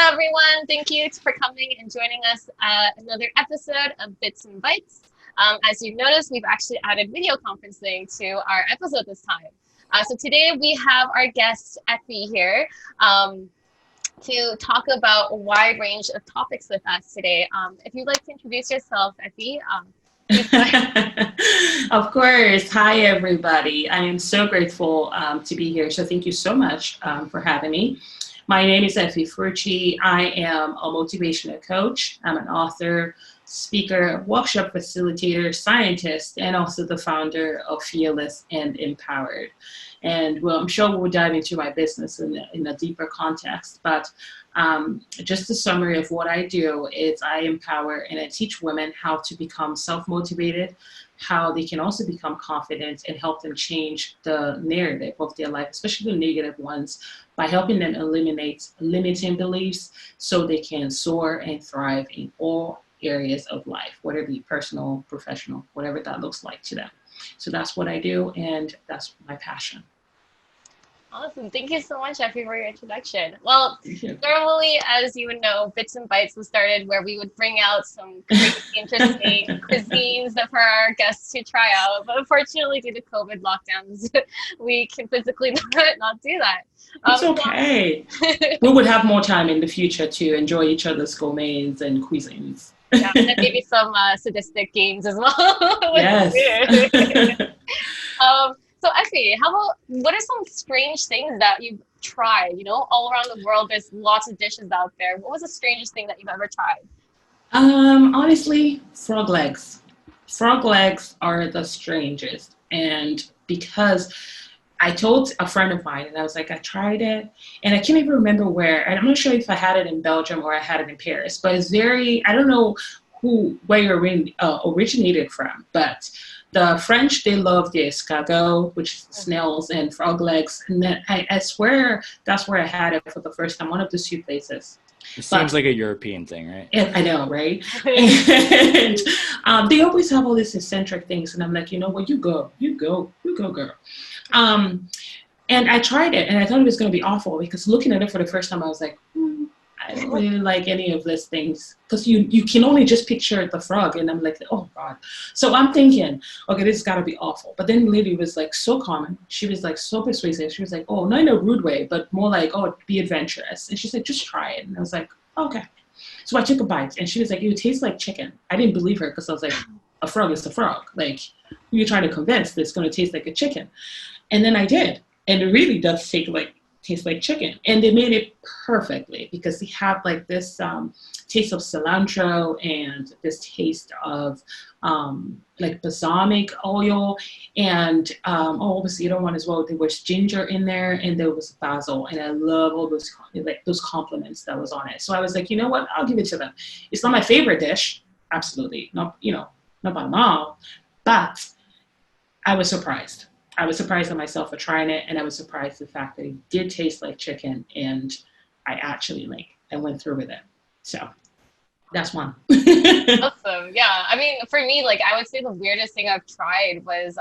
everyone. Thank you for coming and joining us at another episode of Bits and Bytes. As you've noticed, we've actually added video conferencing to our episode this time. So today we have our guest, Efe, here to talk about a wide range of topics with us today. If you'd like to introduce yourself, Efe, please go ahead. Of course. Hi, everybody. I am so grateful to be here. So thank you so much for having me. My name is Efe Fruci. I am a motivational coach. I'm an author, speaker, workshop facilitator, scientist, and also the founder of Fearless and Empowered. And well, I'm sure we'll dive into my business in a deeper context. But just a summary of what I do is I empower and I teach women how to become self-motivated, how they can also become confident and help them change the narrative of their life, especially the negative ones, by helping them eliminate limiting beliefs so they can soar and thrive in all areas of life, whether it be personal, professional, whatever that looks like to them. So that's what I do, and that's my passion. Awesome. Thank you so much, Efe, for your introduction. Well, normally, as you would know, Bits and Bytes was started where we would bring out some crazy, interesting cuisines for our guests to try out. But unfortunately, due to COVID lockdowns, we can physically not do that. It's okay. We would have more time in the future to enjoy each other's gourmets and cuisines. Yeah, and maybe some sadistic games as well. Yes. So Efe, what are some strange things that you've tried? You know, all around the world, there's lots of dishes out there. What was the strangest thing that you've ever tried? Honestly, frog legs. Frog legs are the strangest. And because I told a friend of mine, and I was like, I tried it, and I can't even remember where. I'm not sure if I had it in Belgium or I had it in Paris, but it's I don't know where you originated from, but the French, they love the escargot, which is snails and frog legs. And then I swear that's where I had it for the first time, one of the two places. It seems like a European thing, right? I know, right? And they always have all these eccentric things. And I'm like, you know what, you go, girl. And I tried it, and I thought it was going to be awful because looking at it for the first time, I was like, I don't really like any of these things because you can only just picture the frog, and I'm like, oh God. So I'm thinking, okay, this has got to be awful. But then the lady was like so calm. She was like so persuasive. She was like, oh, not in a rude way, but more like, oh, be adventurous. And she said, just try it. And I was like, okay. So I took a bite, and she was like, it would taste like chicken. I didn't believe her because I was like, a frog is a frog. Like, who you're trying to convince that it's going to taste like a chicken. And then I did. And it really does taste like chicken. And they made it perfectly because they have like this taste of cilantro and this taste of like balsamic oil. And obviously the other one as well, there was ginger in there and there was basil. And I love all those compliments that was on it. So I was like, you know what? I'll give it to them. It's not my favorite dish. Absolutely. Not by a mile. But I was surprised. I was surprised at myself for trying it, and I was surprised at the fact that it did taste like chicken, and I went through with it. So that's one. Awesome. Yeah. I mean, for me, like, I would say the weirdest thing I've tried was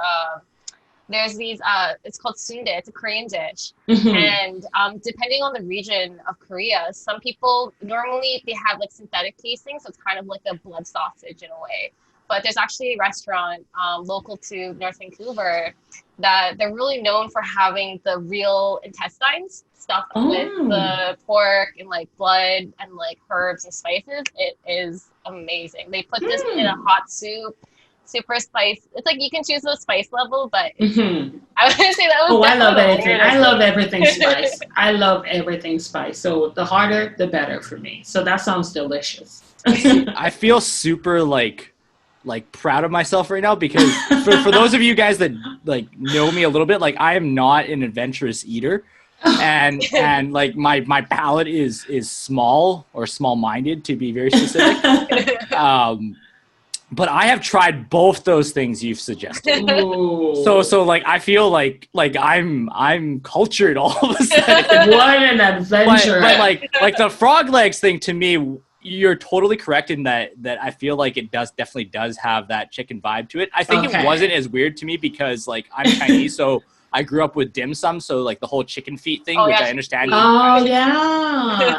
there's these, it's called sundae. It's a Korean dish. Mm-hmm. And depending on the region of Korea, some people, normally they have like synthetic casing, so it's kind of like a blood sausage in a way. But there's actually a restaurant local to North Vancouver that they're really known for having the real intestines stuffed with the pork and like blood and like herbs and spices. It is amazing. They put this in a hot soup, super spice. It's like you can choose the spice level, but I would say that was. Oh, I love anything. I love everything spice. I love everything spice. So the harder, the better for me. So that sounds delicious. I feel super like proud of myself right now because for those of you guys that like know me a little bit, like I am not an adventurous eater, and like my palate is small or small-minded to be very specific. But I have tried both those things you've suggested. Ooh. So like I feel like I'm cultured all of a sudden. What an adventure! But like the frog legs thing to me. You're totally correct in that I feel like it definitely does have that chicken vibe to it. I think it wasn't as weird to me because like I'm Chinese, so I grew up with dim sum, so like the whole chicken feet thing, Oh, which yeah. I understand. Oh yeah,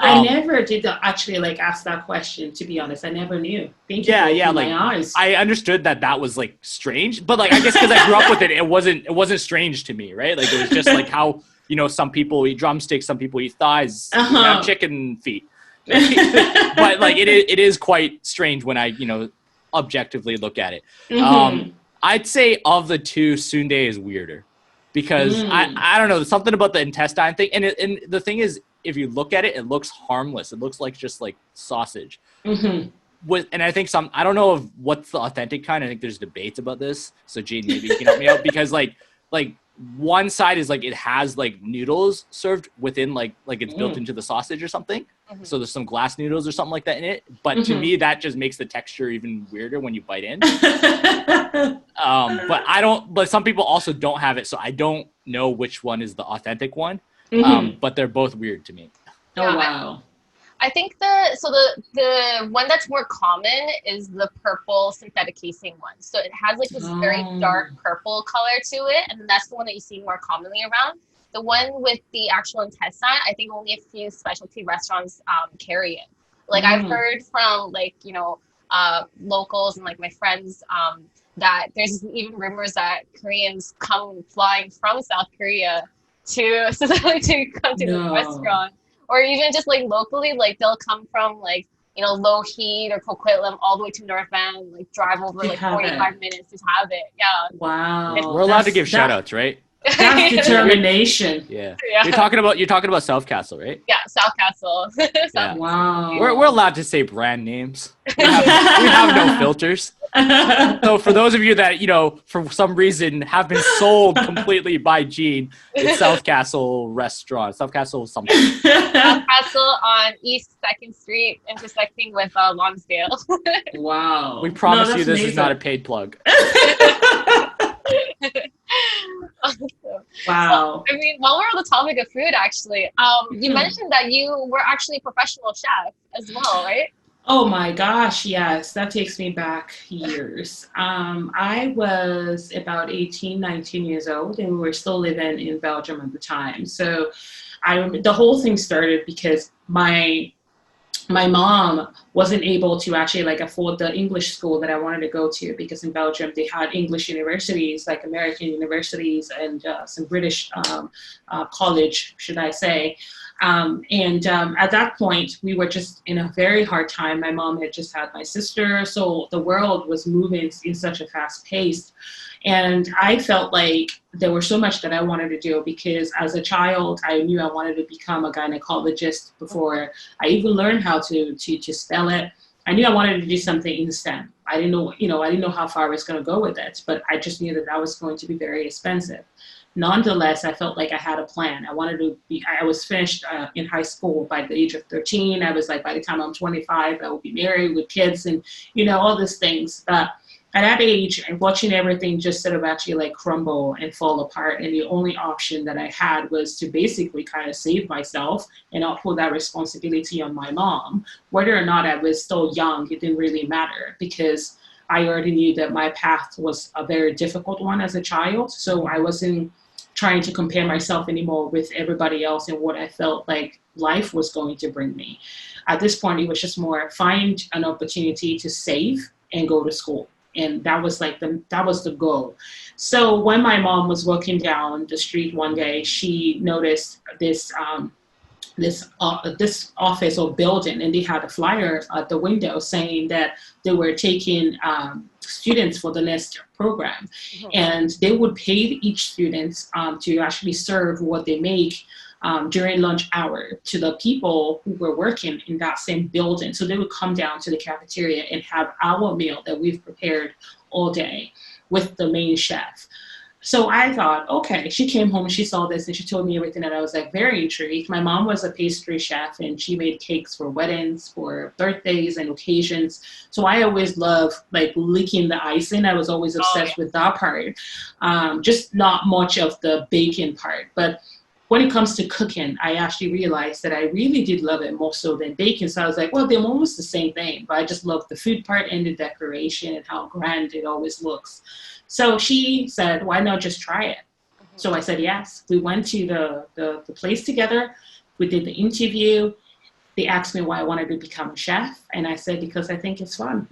I never did actually like ask that question. To be honest, I never knew. Thank you for opening like my eyes. I understood that was like strange, but like I guess because I grew up with it, it wasn't strange to me, right? Like it was just like how some people eat drumsticks, some people eat thighs, we have chicken feet, but like it is quite strange when I objectively look at it. I'd say of the two, Sundae is weirder because I don't know, something about the intestine thing, and the thing is, if you look at it, it looks harmless. It looks like just like sausage. And I think I don't know of what's the authentic kind. I think there's debates about this. So Gene, maybe you can help me out because like one side is like it has like noodles served within like it's built into the sausage or something. So there's some glass noodles or something like that in it. But to me, that just makes the texture even weirder when you bite in. But some people also don't have it. So I don't know which one is the authentic one. But they're both weird to me. Oh, wow. I think the one that's more common is the purple synthetic casing one. So it has like this very dark purple color to it, and that's the one that you see more commonly around. The one with the actual intestine, I think only a few specialty restaurants carry it. Like I've heard from locals and like my friends that there's even rumors that Koreans come flying from South Korea to come to the restaurant. Or even just like locally, like they'll come from like, Low Heat or Coquitlam all the way to North Van, like drive over like 45 minutes to have it. Yeah. Wow. We're allowed to give shout outs, right? That's determination. Yeah. You're talking about South Castle, right? Yeah, South Castle. Wow. We're allowed to say brand names. We have no filters. So for those of you that, for some reason have been sold completely by Gene, it's South Castle Restaurant. South Castle something. South Castle on East 2nd Street, intersecting with Lonsdale. Wow. We promise you this is not a paid plug. Awesome. Wow. So, I mean, while we're on the topic of food, actually, you mentioned that you were actually a professional chef as well, right? Oh my gosh, yes. That takes me back years. I was about 18, 19 years old, and we were still living in Belgium at the time. So the whole thing started because my mom wasn't able to actually like afford the English school that I wanted to go to, because in Belgium they had English universities, like American universities, and some British college, should I say. At that point, we were just in a very hard time. My mom had just had my sister, so the world was moving in such a fast pace. And I felt like there was so much that I wanted to do, because as a child, I knew I wanted to become a gynecologist before I even learned how to spell it. I knew I wanted to do something in STEM. I didn't know how far I was going to go with it, but I just knew that was going to be very expensive. Nonetheless, I felt like I had a plan. I was finished in high school by the age of 13. I was like, by the time I'm 25, I will be married with kids and, all these things. But at that age, and watching everything just sort of actually like crumble and fall apart, and the only option that I had was to basically kind of save myself and not put that responsibility on my mom. Whether or not I was still young, it didn't really matter, because I already knew that my path was a very difficult one as a child. So I wasn't trying to compare myself anymore with everybody else and what I felt like life was going to bring me. At this point, it was just more find an opportunity to save and go to school. And that was the goal. So when my mom was walking down the street one day, she noticed this office or building, and they had a flyer at the window saying that they were taking students for the next program, and they would pay each student to actually serve what they make during lunch hour to the people who were working in that same building. So they would come down to the cafeteria and have our meal that we've prepared all day with the main chef. So I thought, okay, she came home, she saw this, and she told me everything, and I was like very intrigued. My mom was a pastry chef, and she made cakes for weddings, for birthdays and occasions. So I always loved like licking the icing. I was always obsessed with that part. Just not much of the baking part. But when it comes to cooking, I actually realized that I really did love it more so than baking. So I was like, well, they're almost the same thing, but I just love the food part and the decoration and how grand it always looks. So she said, why not just try it? So I said yes. We went to the place together. We did the interview. They asked me why I wanted to become a chef. And I said, because I think it's fun.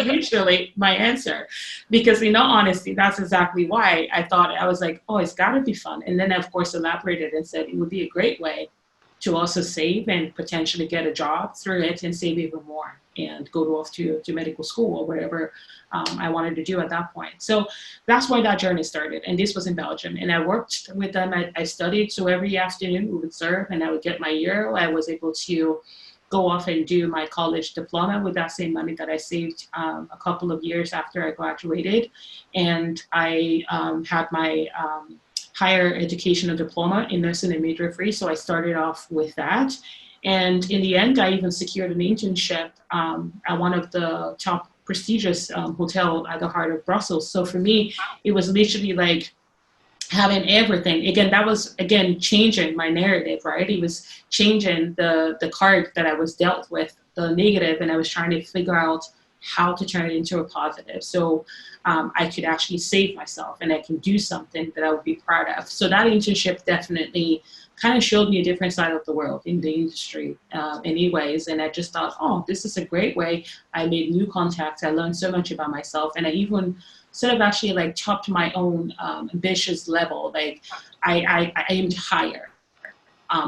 Usually my answer. Because in all honesty, that's exactly why I thought, I was like, oh, it's got to be fun. And then I, of course, elaborated and said it would be a great way to also save and potentially get a job through it and save even more and go off to medical school or whatever I wanted to do at that point. So that's why that journey started. And this was in Belgium. And I worked with them. I studied. So every afternoon we would serve and I would get my euro. I was able to go off and do my college diploma with that same money that I saved a couple of years after I graduated. And I had my higher educational diploma in nursing and midwifery. So I started off with that. And in the end, I even secured an internship at one of the top prestigious hotel at the heart of Brussels. So for me, it was literally like having everything. Again, that was, again, changing my narrative, right? It was changing the card that I was dealt with, the negative, and I was trying to figure out how to turn it into a positive. So I could actually save myself and I can do something that I would be proud of. So that internship definitely kind of showed me a different side of the world in the industry in many ways. And I just thought, oh, this is a great way. I made new contacts. I learned so much about myself. And I even sort of actually like topped my own ambitious level. Like I aimed higher.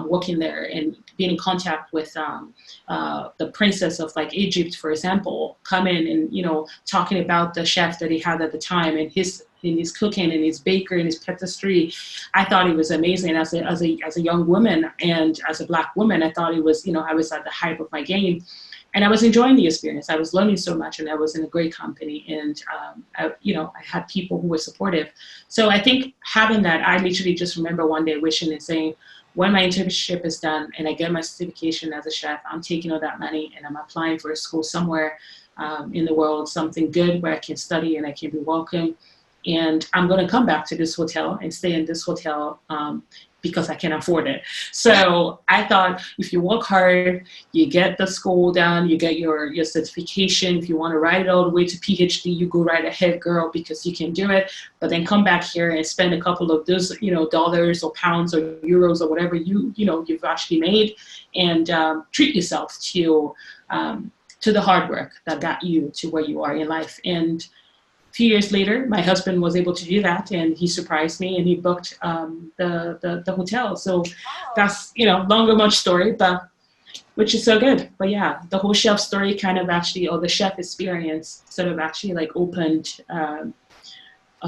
Working there and being in contact with the princess of like Egypt, for example, come in and, you know, talking about the chef that he had at the time and his cooking and his bakery and his patisserie. I thought it was amazing as a young woman and as a Black woman. I thought it was, you know, I was at the height of my game. And I was enjoying the experience. I was learning so much and I was in a great company and, I had people who were supportive. So I think having that, I literally just remember one day wishing and saying, when my internship is done and I get my certification as a chef, I'm taking all that money and I'm applying for a school somewhere in the world, something good where I can study and I can be welcome. And I'm going to come back to this hotel and stay in this hotel because I can afford it. So I thought if you work hard, you get the school done, you get your certification. If you want to ride it all the way to PhD, you go right ahead, girl, because you can do it. But then come back here and spend a couple of those, you know, dollars or pounds or euros or whatever you've actually made, and treat yourself to the hard work that got you to where you are in life. And a few years later, my husband was able to do that, and he surprised me, and he booked the hotel. So that's, you know, longer much story, but which is so good. But yeah, the whole chef story kind of actually, or the chef experience, sort of actually like opened a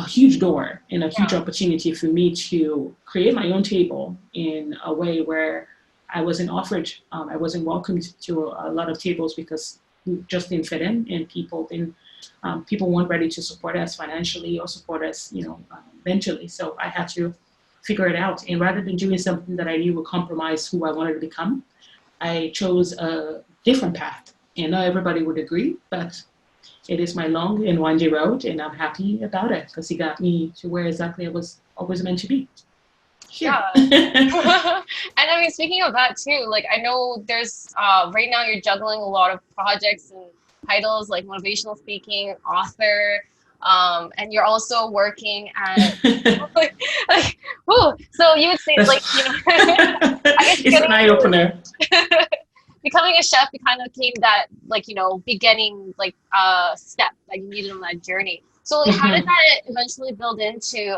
huge door and a huge opportunity for me to create my own table in a way where I wasn't offered, I wasn't welcomed to a lot of tables because we just didn't fit in, and people weren't ready to support us financially or support us, mentally. So I had to figure it out. And rather than doing something that I knew would compromise who I wanted to become, I chose a different path. And not everybody would agree, but it is my long and windy road, and I'm happy about it because it got me to where exactly I was always meant to be. Here. Yeah. And I mean, speaking of that too, like I know there's right now you're juggling a lot of projects and titles like motivational speaking, author, and you're also working at so you would say like, I guess it's an eye opener. Becoming a chef, it kind of came that beginning step that you needed on that journey. So like, how did that eventually build into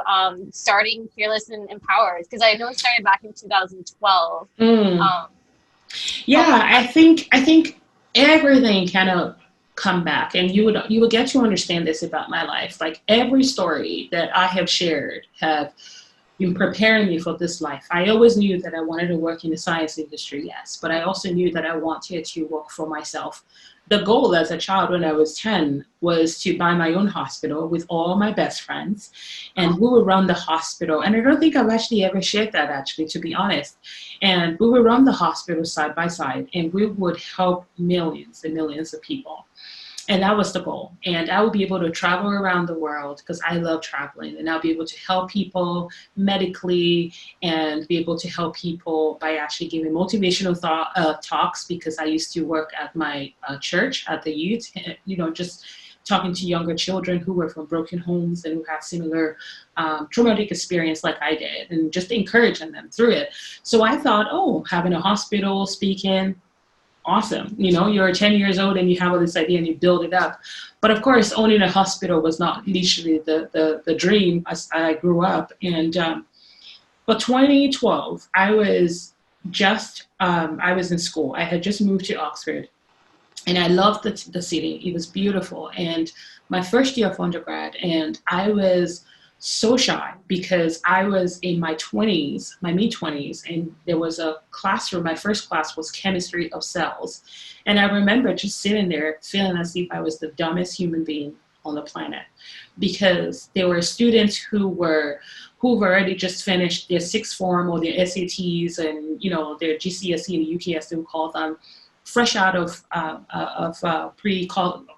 starting Fearless and Empowered? Because I know it started back in 2012. I think everything kind of come back, and you would get to understand this about my life. Like every story that I have shared have been preparing me for this life. I always knew that I wanted to work in the science industry, yes, but I also knew that I wanted to work for myself. The goal as a child when I was 10 was to buy my own hospital with all my best friends, and we would run the hospital. And I don't think I've actually ever shared that, actually, to be honest. And we would run the hospital side by side, and we would help millions and millions of people. And that was the goal. And I would be able to travel around the world because I love traveling. And I'll be able to help people medically and be able to help people by actually giving motivational talks, because I used to work at my church, at the youth, just talking to younger children who were from broken homes and who had similar traumatic experience like I did, and just encouraging them through it. So I thought, oh, having a hospital, speaking, awesome. You know, you're 10 years old and you have all this idea and you build it up. But of course, owning a hospital was not literally the dream as I grew up. And but 2012, I was in school. I had just moved to Oxford, and I loved the city. It was beautiful. And my first year of undergrad, and I was so shy because I was in my 20s, my mid-20s, and there was a classroom. My first class was chemistry of cells. And I remember just sitting there feeling as if I was the dumbest human being on the planet, because there were students who've already just finished their sixth form or their SATs and, you know, their GCSE and UKS, they would call them, fresh out of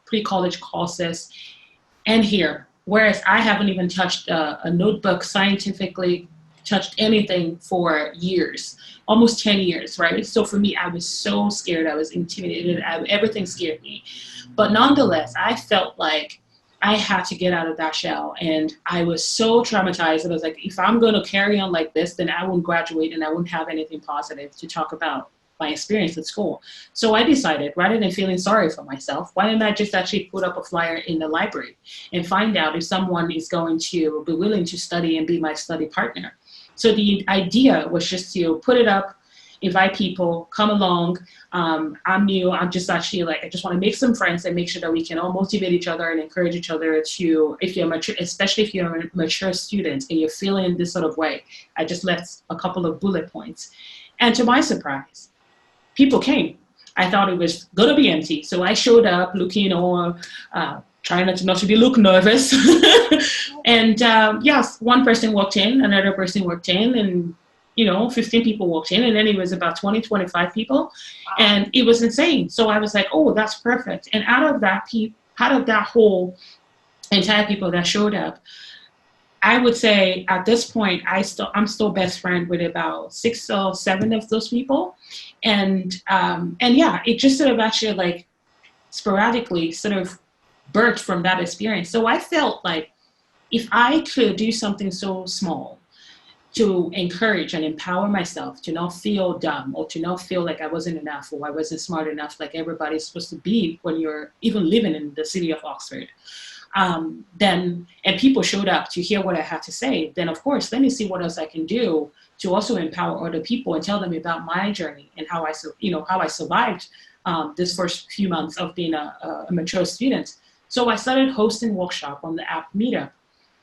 pre-college courses, and here. Whereas I haven't even touched a notebook, scientifically touched anything for years, almost 10 years, right? So for me, I was so scared. I was intimidated. Everything scared me. But nonetheless, I felt like I had to get out of that shell. And I was so traumatized. I was like, if I'm going to carry on like this, then I won't graduate and I won't have anything positive to talk about my experience at school. So I decided, rather than feeling sorry for myself, why don't I just actually put up a flyer in the library and find out if someone is going to be willing to study and be my study partner. So the idea was just to put it up, invite people, come along. I'm new. I'm just actually like, I just want to make some friends and make sure that we can all motivate each other and encourage each other to, if you're mature, especially if you're a mature student and you're feeling this sort of way. I just left a couple of bullet points. And to my surprise, people came. I thought it was going to be empty. So I showed up looking all, trying not to look nervous. And yes, one person walked in, another person walked in, and 15 people walked in, and then it was about 20, 25 people. Wow. And it was insane. So I was like, oh, that's perfect. And out of that whole entire people that showed up, I would say at this point, I'm still best friend with about 6 or 7 of those people. And yeah, it just sort of actually like sporadically sort of birthed from that experience. So I felt like if I could do something so small to encourage and empower myself to not feel dumb or to not feel like I wasn't enough or I wasn't smart enough like everybody's supposed to be when you're even living in the city of Oxford, and people showed up to hear what I had to say, then of course, let me see what else I can do to also empower other people and tell them about my journey and how I survived this first few months of being a mature student. So I started hosting workshop on the app Meetup.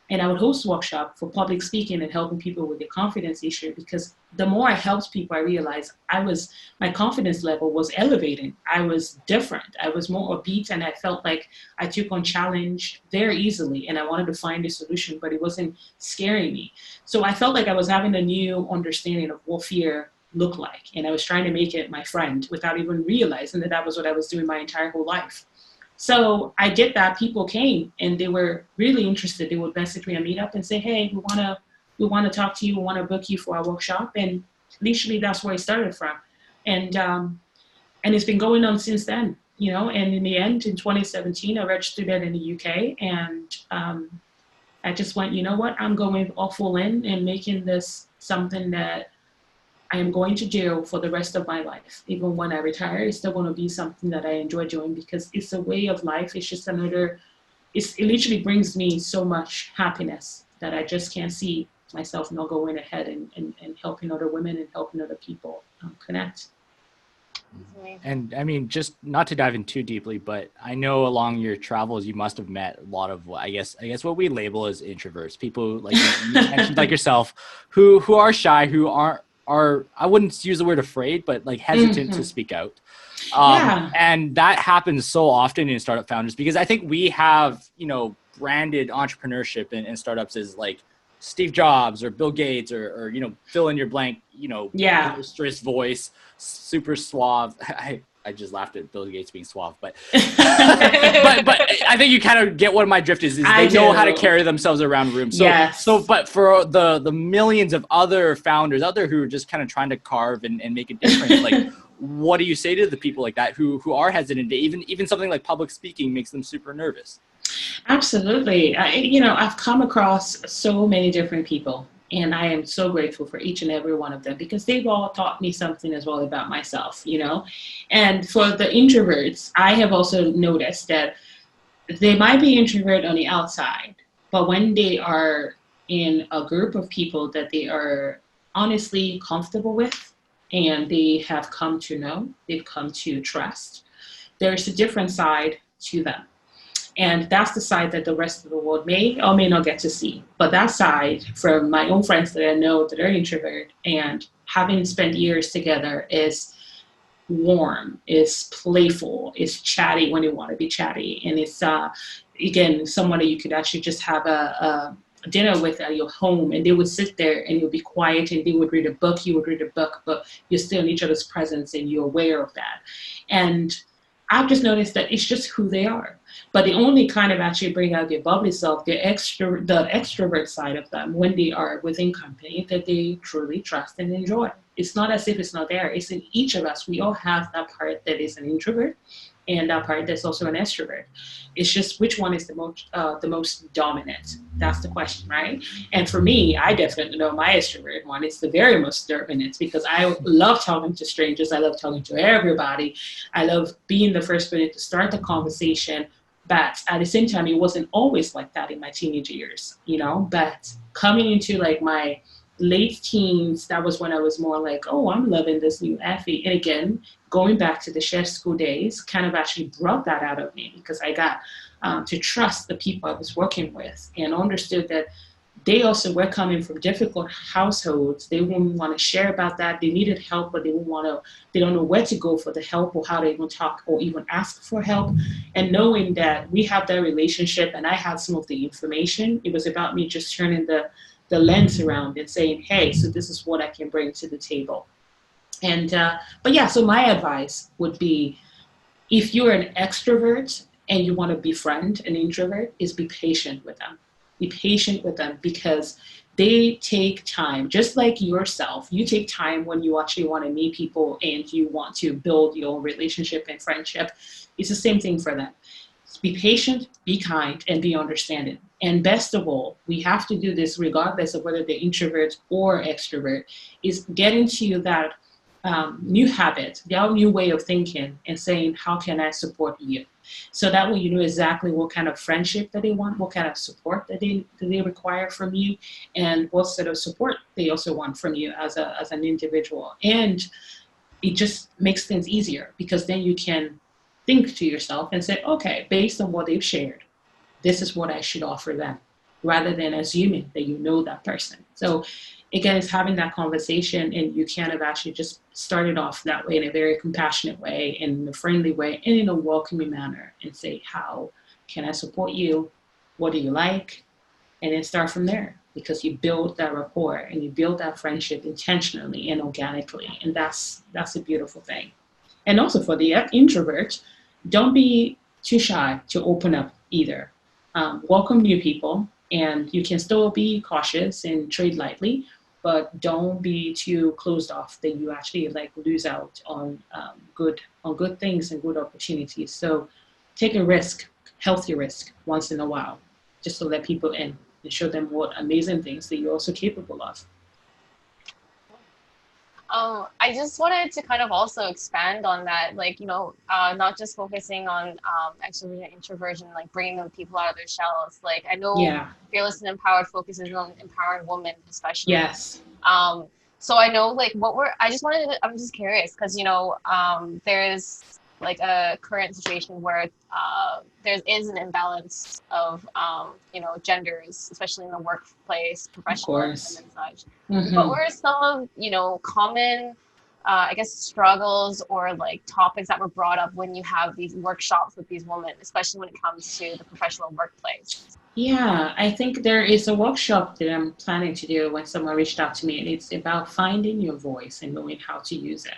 And I would host workshop for public speaking and helping people with their confidence issue, because the more I helped people, I realized my confidence level was elevating. I was different. I was more upbeat, and I felt like I took on challenge very easily, and I wanted to find a solution, but it wasn't scaring me. So I felt like I was having a new understanding of what fear looked like, and I was trying to make it my friend without even realizing that was what I was doing my entire whole life. So I did that. People came and they were really interested. They would message me on Meetup and say, hey, we want to talk to you. We want to book you for our workshop. And literally that's where it started from. And it's been going on since then, and in the end, in 2017, I registered it in the UK. And I just went, you know what, I'm going all full in and making this something that I am going to do for the rest of my life. Even when I retire, it's still going to be something that I enjoy doing because it's a way of life. It's just it literally brings me so much happiness that I just can't see myself not going ahead and helping other women and helping other people connect. And I mean, just not to dive in too deeply, but I know along your travels, you must have met a lot of, I guess what we label as introverts, people like you mentioned, like yourself, who are shy, who are I wouldn't use the word afraid, but like hesitant to speak out. And that happens so often in startup founders, because I think we have, branded entrepreneurship and startups as like Steve Jobs or Bill Gates or fill in your blank, boisterous voice, super suave. I just laughed at Bill Gates being suave, but but I think you kind of get what my drift is they know how to carry themselves around rooms. So but for the millions of other founders out there who are just kind of trying to carve and make a difference, like what do you say to the people like that who are hesitant to even something like public speaking makes them super nervous? Absolutely. I've come across so many different people, and I am so grateful for each and every one of them because they've all taught me something as well about myself. And for the introverts, I have also noticed that they might be introvert on the outside, but when they are in a group of people that they are honestly comfortable with and they have come to know, they've come to trust, there's a different side to them. And that's the side that the rest of the world may or may not get to see. But that side, from my own friends that I know that are introvert and having spent years together, is warm, is playful, is chatty when you want to be chatty. And it's, again, someone that you could actually just have a dinner with at your home, and they would sit there and you'll be quiet and they would read a book, you would read a book, but you're still in each other's presence and you're aware of that. And I've just noticed that it's just who they are. But they only kind of actually bring out their bubbly self, the extrovert side of them when they are within company that they truly trust and enjoy. It's not as if it's not there. It's in each of us. We all have that part that is an introvert and that part that's also an extrovert. It's just which one is the most dominant. That's the question, right? And for me, I definitely know my extrovert one is the very most dominant because I love talking to strangers. I love talking to everybody. I love being the first person to start the conversation. But at the same time, it wasn't always like that in my teenage years. But coming into like my late teens, that was when I was more like, oh, I'm loving this new Effie. And again, going back to the chef school days kind of actually brought that out of me because I got to trust the people I was working with and understood that they also were coming from difficult households. They wouldn't want to share about that. They needed help, but they don't know where to go for the help or how to even talk or even ask for help. And knowing that we have that relationship and I had some of the information, it was about me just turning the lens around and saying, hey, so this is what I can bring to the table. And, but yeah, so my advice would be if you're an extrovert and you want to befriend an introvert, is be patient with them. Be patient with them because they take time, just like yourself. You take time when you actually want to meet people and you want to build your relationship and friendship. It's the same thing for them. Be patient, be kind, and be understanding. And best of all, we have to do this regardless of whether they're introvert or extrovert, is getting to that new habit, that new way of thinking and saying, how can I support you? So that way you know exactly what kind of friendship that they want, what kind of support that they require from you, and what sort of support they also want from you as an individual. And it just makes things easier because then you can think to yourself and say, okay, based on what they've shared, this is what I should offer them, rather than assuming that you know that person. So again, it's having that conversation and you kind of actually just start it off that way in a very compassionate way, in a friendly way, and in a welcoming manner and say, how can I support you? What do you like? And then start from there because you build that rapport and you build that friendship intentionally and organically. And that's a beautiful thing. And also for the introvert, don't be too shy to open up either. Welcome new people, and you can still be cautious and trade lightly, but don't be too closed off that you actually like lose out on good things and good opportunities. So take a risk, healthy risk, once in a while, just to let people in and show them what amazing things that you're also capable of. I just wanted to kind of also expand on that, like, not just focusing on extroversion and introversion, like bringing the people out of their shells. Like, I know Yeah. Fearless and Empowered focuses on empowering women, especially. Yes. So I know, like, I'm just curious because, there's like a current situation where there is an imbalance of, genders, especially in the workplace, professionalism and such. Mm-hmm. What were some of, common, I guess, struggles or like topics that were brought up when you have these workshops with these women, especially when it comes to the professional workplace? Yeah, I think there is a workshop that I'm planning to do when someone reached out to me, and it's about finding your voice and knowing how to use it.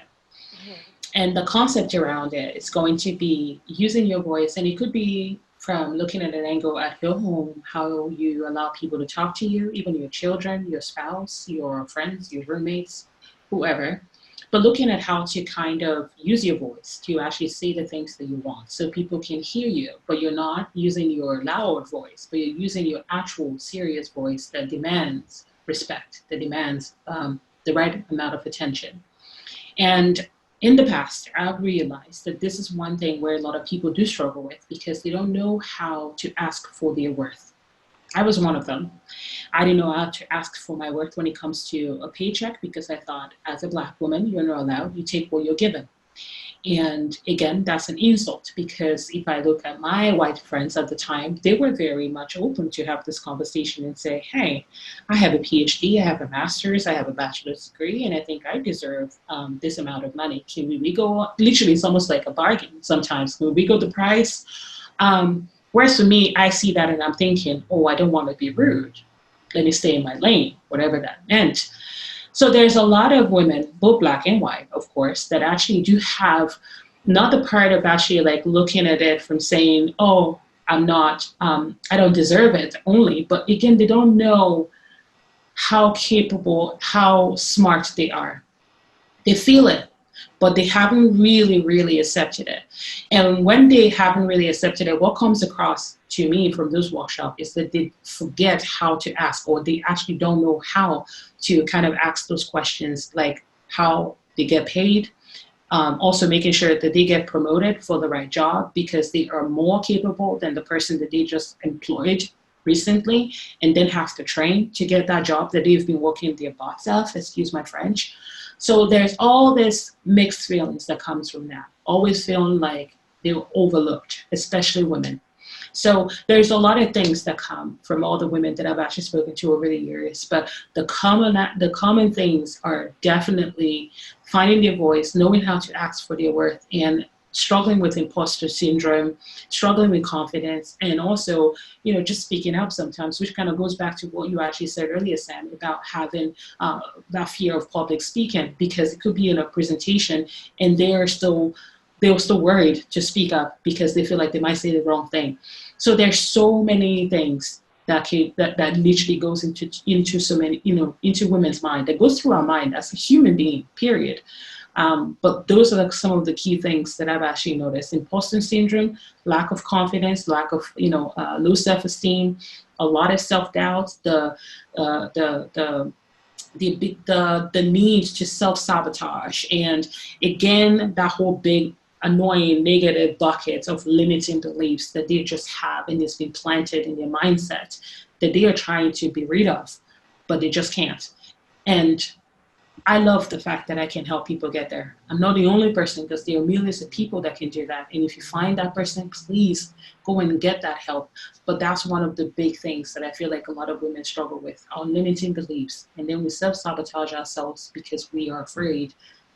Mm-hmm. And the concept around it is going to be using your voice, and it could be from looking at an angle at your home, how you allow people to talk to you, even your children, your spouse, your friends, your roommates, whoever. but looking at how to kind of use your voice to actually say the things that you want so people can hear you, but you're not using your loud voice, but you're using your actual serious voice that demands respect, that demands the right amount of attention. And in the past, I've realized that this is one thing where a lot of people do struggle with because they don't know how to ask for their worth. I was one of them. I didn't know how to ask for my worth when it comes to a paycheck because I thought as a Black woman, you're not allowed, you take what you're given. And again, that's an insult because if I look at my white friends at the time, they were very much open to have this conversation and say, hey, I have a PhD, I have a master's, I have a bachelor's degree, and I think I deserve this amount of money. Can we go, literally it's almost like a bargain sometimes. Can we go the price? Whereas for me, I see that and I'm thinking, oh, I don't want to be rude. Let me stay in my lane, whatever that meant. So there's a lot of women, both Black and white, of course, that actually do have not the part of actually like looking at it from saying, oh, I'm not, I don't deserve it only. But again, they don't know how capable, how smart they are. They feel it, but they haven't really accepted it. And when they haven't really accepted it, what comes across to me from this workshop is that they forget how to ask, or they actually don't know how to kind of ask those questions, like how they get paid, also making sure that they get promoted for the right job because they are more capable than the person that they just employed recently and then have to train to get that job that they've been working their butts off, excuse my French. So there's all this mixed feelings that comes from that, always feeling like they're overlooked, especially women. So there's a lot of things that come from all the women that I've actually spoken to over the years, but the common things are definitely finding their voice, knowing how to ask for their worth, and struggling with imposter syndrome, struggling with confidence, and also, just speaking up sometimes, which kind of goes back to what you actually said earlier, Sam, about having that fear of public speaking, because it could be in a presentation and they're still worried to speak up because they feel like they might say the wrong thing. So there's so many things that literally goes into so many, into women's mind, that goes through our mind as a human being, period. But those are like some of the key things that I've actually noticed: imposter syndrome, lack of confidence, lack of low self-esteem, a lot of self-doubt, the need to self-sabotage, and again that whole big annoying negative bucket of limiting beliefs that they just have and it's been planted in their mindset that they are trying to be rid of, but they just can't. And I love the fact that I can help people get there. I'm not the only person, because there are millions of people that can do that. And if you find that person, please go and get that help. But that's one of the big things that I feel like a lot of women struggle with, our limiting beliefs. And then we self-sabotage ourselves because we are afraid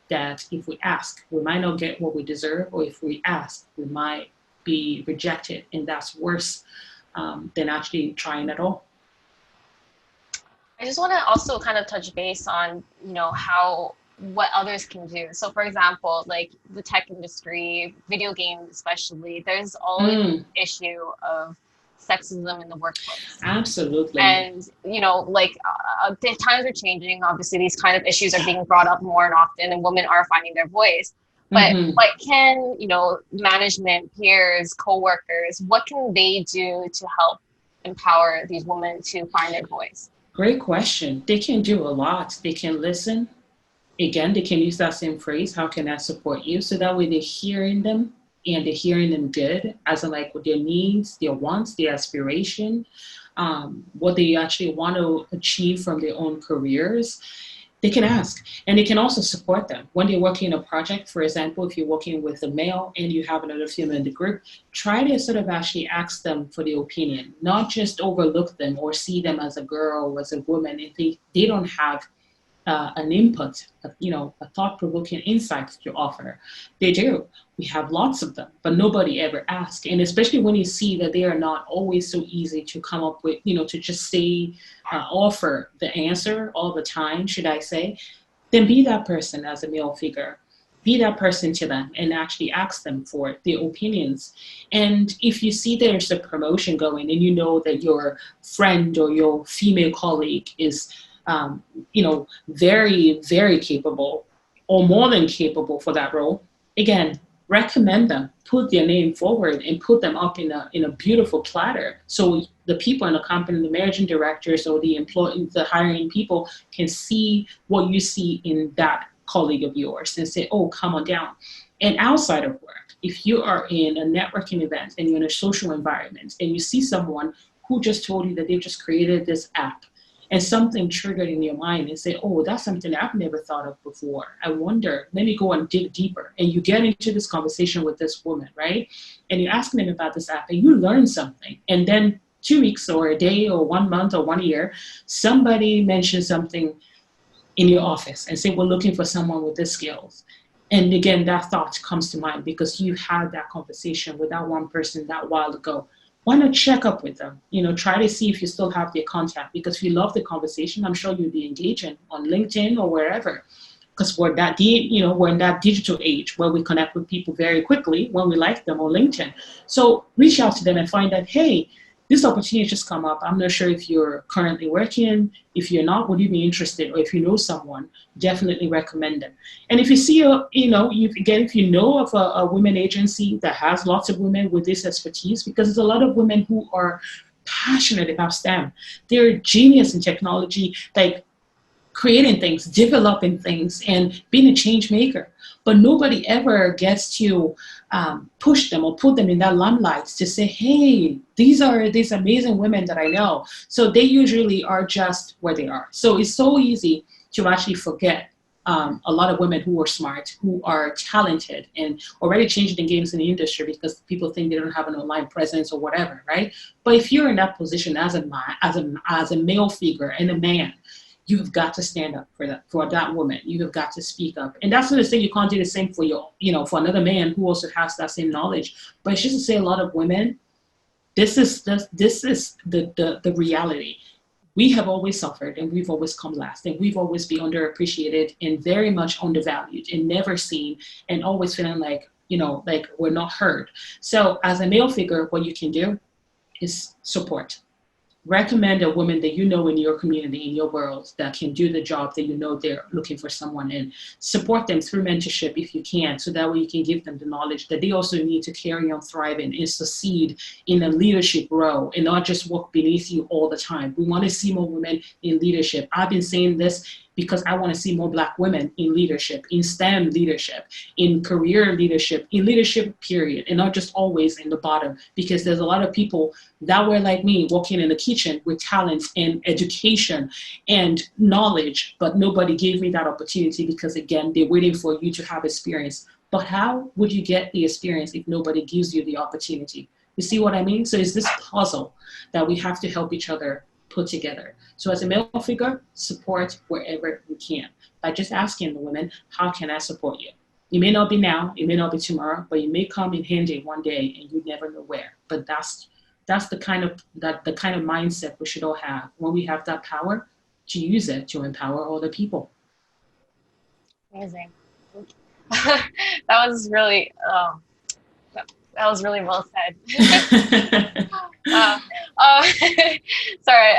that if we ask, we might not get what we deserve, or if we ask, we might be rejected. And that's worse than actually trying at all. I just want to also kind of touch base on, what others can do. So for example, like the tech industry, video games especially, there's always an issue of sexism in the workplace. Absolutely. And, the times are changing. Obviously, these kind of issues are being brought up more and often, and women are finding their voice. But what can, management, peers, coworkers, what can they do to help empower these women to find their voice? Great question. They can do a lot. They can listen. Again, they can use that same phrase, how can I support you? So that way they're hearing them, and they're hearing them good, as in like with their needs, their wants, their aspiration, what they actually want to achieve from their own careers. They can ask, and they can also support them. When they're working in a project, for example, if you're working with a male and you have another female in the group, try to sort of actually ask them for their opinion, not just overlook them or see them as a girl or as a woman if they don't have an input, a thought-provoking insight to offer. They do. We have lots of them, but nobody ever asks. And especially when you see that they are not always so easy to come up with, to just say, offer the answer all the time, should I say, then be that person as a male figure. Be that person to them and actually ask them for their opinions. And if you see there's a promotion going and you know that your friend or your female colleague is very, very capable, or more than capable for that role, again, recommend them, put their name forward, and put them up in a beautiful platter. So the people in the company, the managing directors or the hiring people can see what you see in that colleague of yours and say, oh, come on down. And outside of work, if you are in a networking event and you're in a social environment and you see someone who just told you that they've just created this app and something triggered in your mind and say, oh, that's something I've never thought of before. I wonder, let me go and dig deeper. And you get into this conversation with this woman, right? And you're asking them about this app and you learn something. And then 2 weeks or a day or 1 month or 1 year, somebody mentions something in your office and say, we're looking for someone with these skills. And again, that thought comes to mind because you had that conversation with that one person that while ago. Why not check up with them? Try to see if you still have their contact, because if you love the conversation, I'm sure you'll be engaging on LinkedIn or wherever, because we're in that digital age where we connect with people very quickly when we like them on LinkedIn. So reach out to them and find out, hey, this opportunity just come up. I'm not sure if you're currently working. If you're not, would you be interested? Or if you know someone, definitely recommend them. And if you see, if you know of a women agency that has lots of women with this expertise, because there's a lot of women who are passionate about STEM. They're genius in technology, like creating things, developing things, and being a change maker. But nobody ever gets to push them or put them in that limelight to say, hey, these are these amazing women that I know. So they usually are just where they are. So it's so easy to actually forget a lot of women who are smart, who are talented, and already changing the games in the industry because people think they don't have an online presence or whatever, right? But if you're in that position as a male figure and a man, you have got to stand up for that woman. You have got to speak up. And that's not to say you can't do the same for for another man who also has that same knowledge. But it's just to say a lot of women, this is the reality. We have always suffered and we've always come last and we've always been underappreciated and very much undervalued and never seen and always feeling like we're not heard. So as a male figure, what you can do is support. Recommend a woman that you know in your community, in your world, that can do the job that they're looking for someone in. Support them through mentorship if you can, so that way you can give them the knowledge that they also need to carry on thriving and succeed in a leadership role and not just work beneath you all the time. We want to see more women in leadership. I've been saying this because I want to see more Black women in leadership, in STEM leadership, in career leadership, in leadership period, and not just always in the bottom, because there's a lot of people that were like me working in the kitchen with talent and education and knowledge, but nobody gave me that opportunity because, again, they're waiting for you to have experience. But how would you get the experience if nobody gives you the opportunity? You see what I mean? So it's this puzzle that we have to help each other put together. So as a male figure, support wherever you can by just asking the women, how can I support you? It may not be now, it may not be tomorrow, but it may come in handy one day and you never know where. But that's the kind of mindset we should all have when we have that power to use it to empower other people. Amazing. That was really well said. Sorry.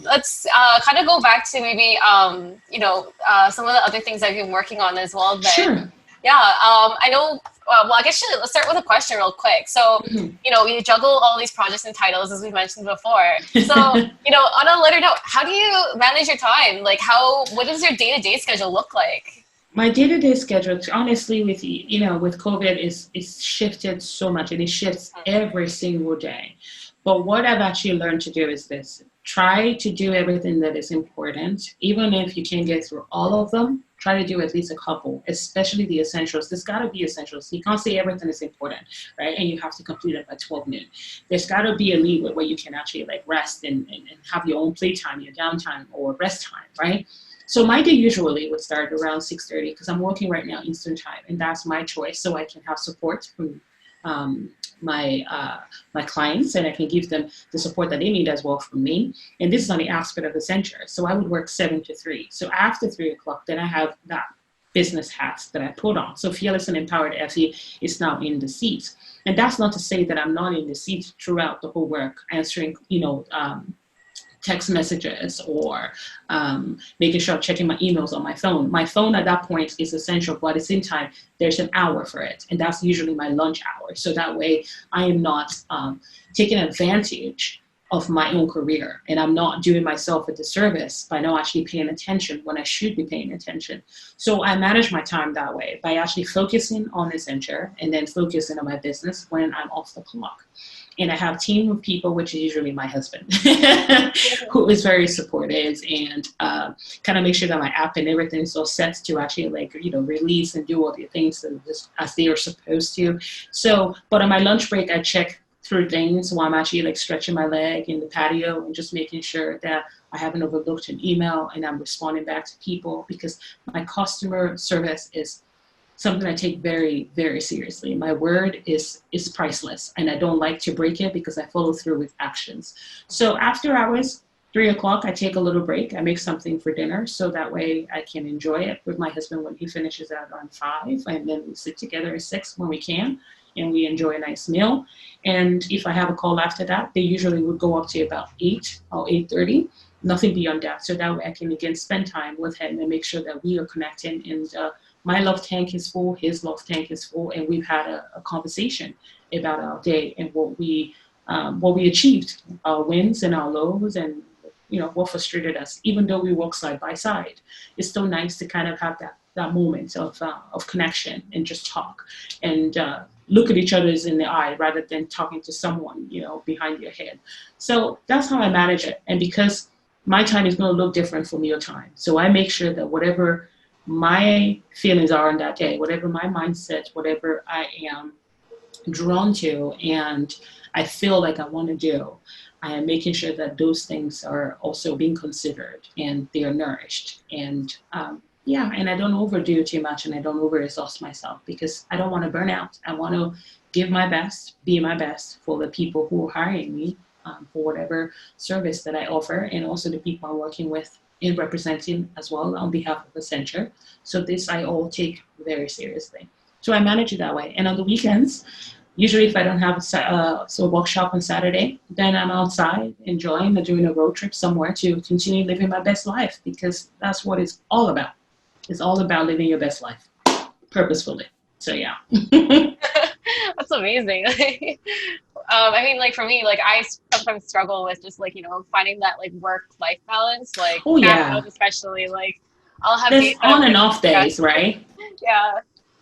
Let's kind of go back to maybe some of the other things I've been working on as well. But sure. Yeah. I know. Well, I guess let's start with a question real quick. So, you juggle all these projects and titles, as we mentioned before. So, on a lighter note, how do you manage your time? Like, what does your day-to-day schedule look like? My day-to-day schedule, honestly, with COVID, is shifted so much, and it shifts every single day. But what I've actually learned to do is this: try to do everything that is important, even if you can't get through all of them. Try to do at least a couple, especially the essentials. There's got to be essentials. You can't say everything is important, right? And you have to complete it by 12 noon. There's got to be a leeway where you can actually rest and have your own playtime, your downtime, or rest time, right? So my day usually would start around 6:30 because I'm working right now Eastern time, and that's my choice. So I can have support from my clients, and I can give them the support that they need as well from me. And this is on the aspect of Accenture. So I would work 7 to 3. So after 3 o'clock, then I have that business hat that I put on. So Fearless and Empowered Efe is now in the seat. And that's not to say that I'm not in the seat throughout the whole work, answering, text messages or making sure I'm checking my emails on my phone. My phone at that point is essential, but at the same time, there's an hour for it. And that's usually my lunch hour. So that way I am not taking advantage of my own career, and I'm not doing myself a disservice by not actually paying attention when I should be paying attention. So I manage my time that way by actually focusing on Accenture and then focusing on my business when I'm off the clock. And I have a team of people, which is usually my husband, who is very supportive and kind of make sure that my app and everything is all set to actually release and do all the things as they are supposed to. So, but on my lunch break, I check through things while I'm actually stretching my leg in the patio and just making sure that I haven't overlooked an email and I'm responding back to people, because my customer service is something I take very, very seriously. My word is priceless, and I don't like to break it because I follow through with actions. So after hours, 3 o'clock, I take a little break. I make something for dinner so that way I can enjoy it with my husband when he finishes out on 5, and then we sit together at 6 when we can, and we enjoy a nice meal. And if I have a call after that, they usually would go up to about 8 or 8:30, nothing beyond that. So that way I can again spend time with him and make sure that we are connecting, and my love tank is full, his love tank is full, and we've had a conversation about our day and what we achieved, our wins and our lows, and what frustrated us. Even though we work side by side, it's still nice to kind of have that moment of connection and just talk and look at each other's in the eye rather than talking to someone behind your head. So that's how I manage it. And because my time is going to look different from your time, so I make sure that whatever my feelings are on that day, whatever my mindset, whatever I am drawn to and I feel like I want to do, I am making sure that those things are also being considered and they are nourished. And and I don't overdo too much, and I don't over-exhaust myself, because I don't want to burn out. I want to give my best, be my best for the people who are hiring me for whatever service that I offer, and also the people I'm working with in representing as well on behalf of Accenture. So this I all take very seriously. So I manage it that way. And on the weekends, usually if I don't have a workshop on Saturday, then I'm outside enjoying or doing a road trip somewhere to continue living my best life, because that's what it's all about. It's all about living your best life purposefully. So yeah. That's amazing. I mean, for me, I sometimes struggle with just finding that work-life balance. Oh yeah. Especially I'll have there's on and off days, right? Yeah.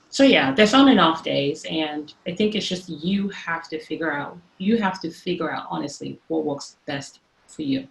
So yeah, there's on and off days, and I think it's just you have to figure out honestly what works best for you,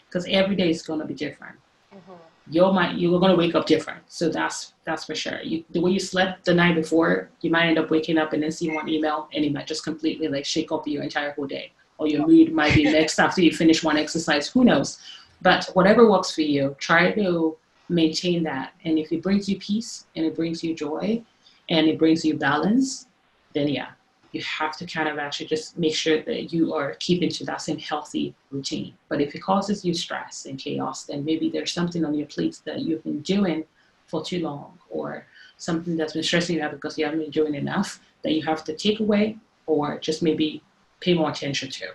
because every day is going to be different. Mm-hmm. You're going to wake up different, so that's for sure. The way you slept the night before, you might end up waking up and then see one email, and it might just completely shake up your entire whole day, or your mood might be mixed after you finish one exercise. Who knows? But whatever works for you, try to maintain that. And if it brings you peace and it brings you joy and it brings you balance, then yeah, you have to kind of actually just make sure that you are keeping to that same healthy routine. But if it causes you stress and chaos, then maybe there's something on your plate that you've been doing for too long, or something that's been stressing you out because you haven't been doing enough, that you have to take away or just maybe pay more attention to.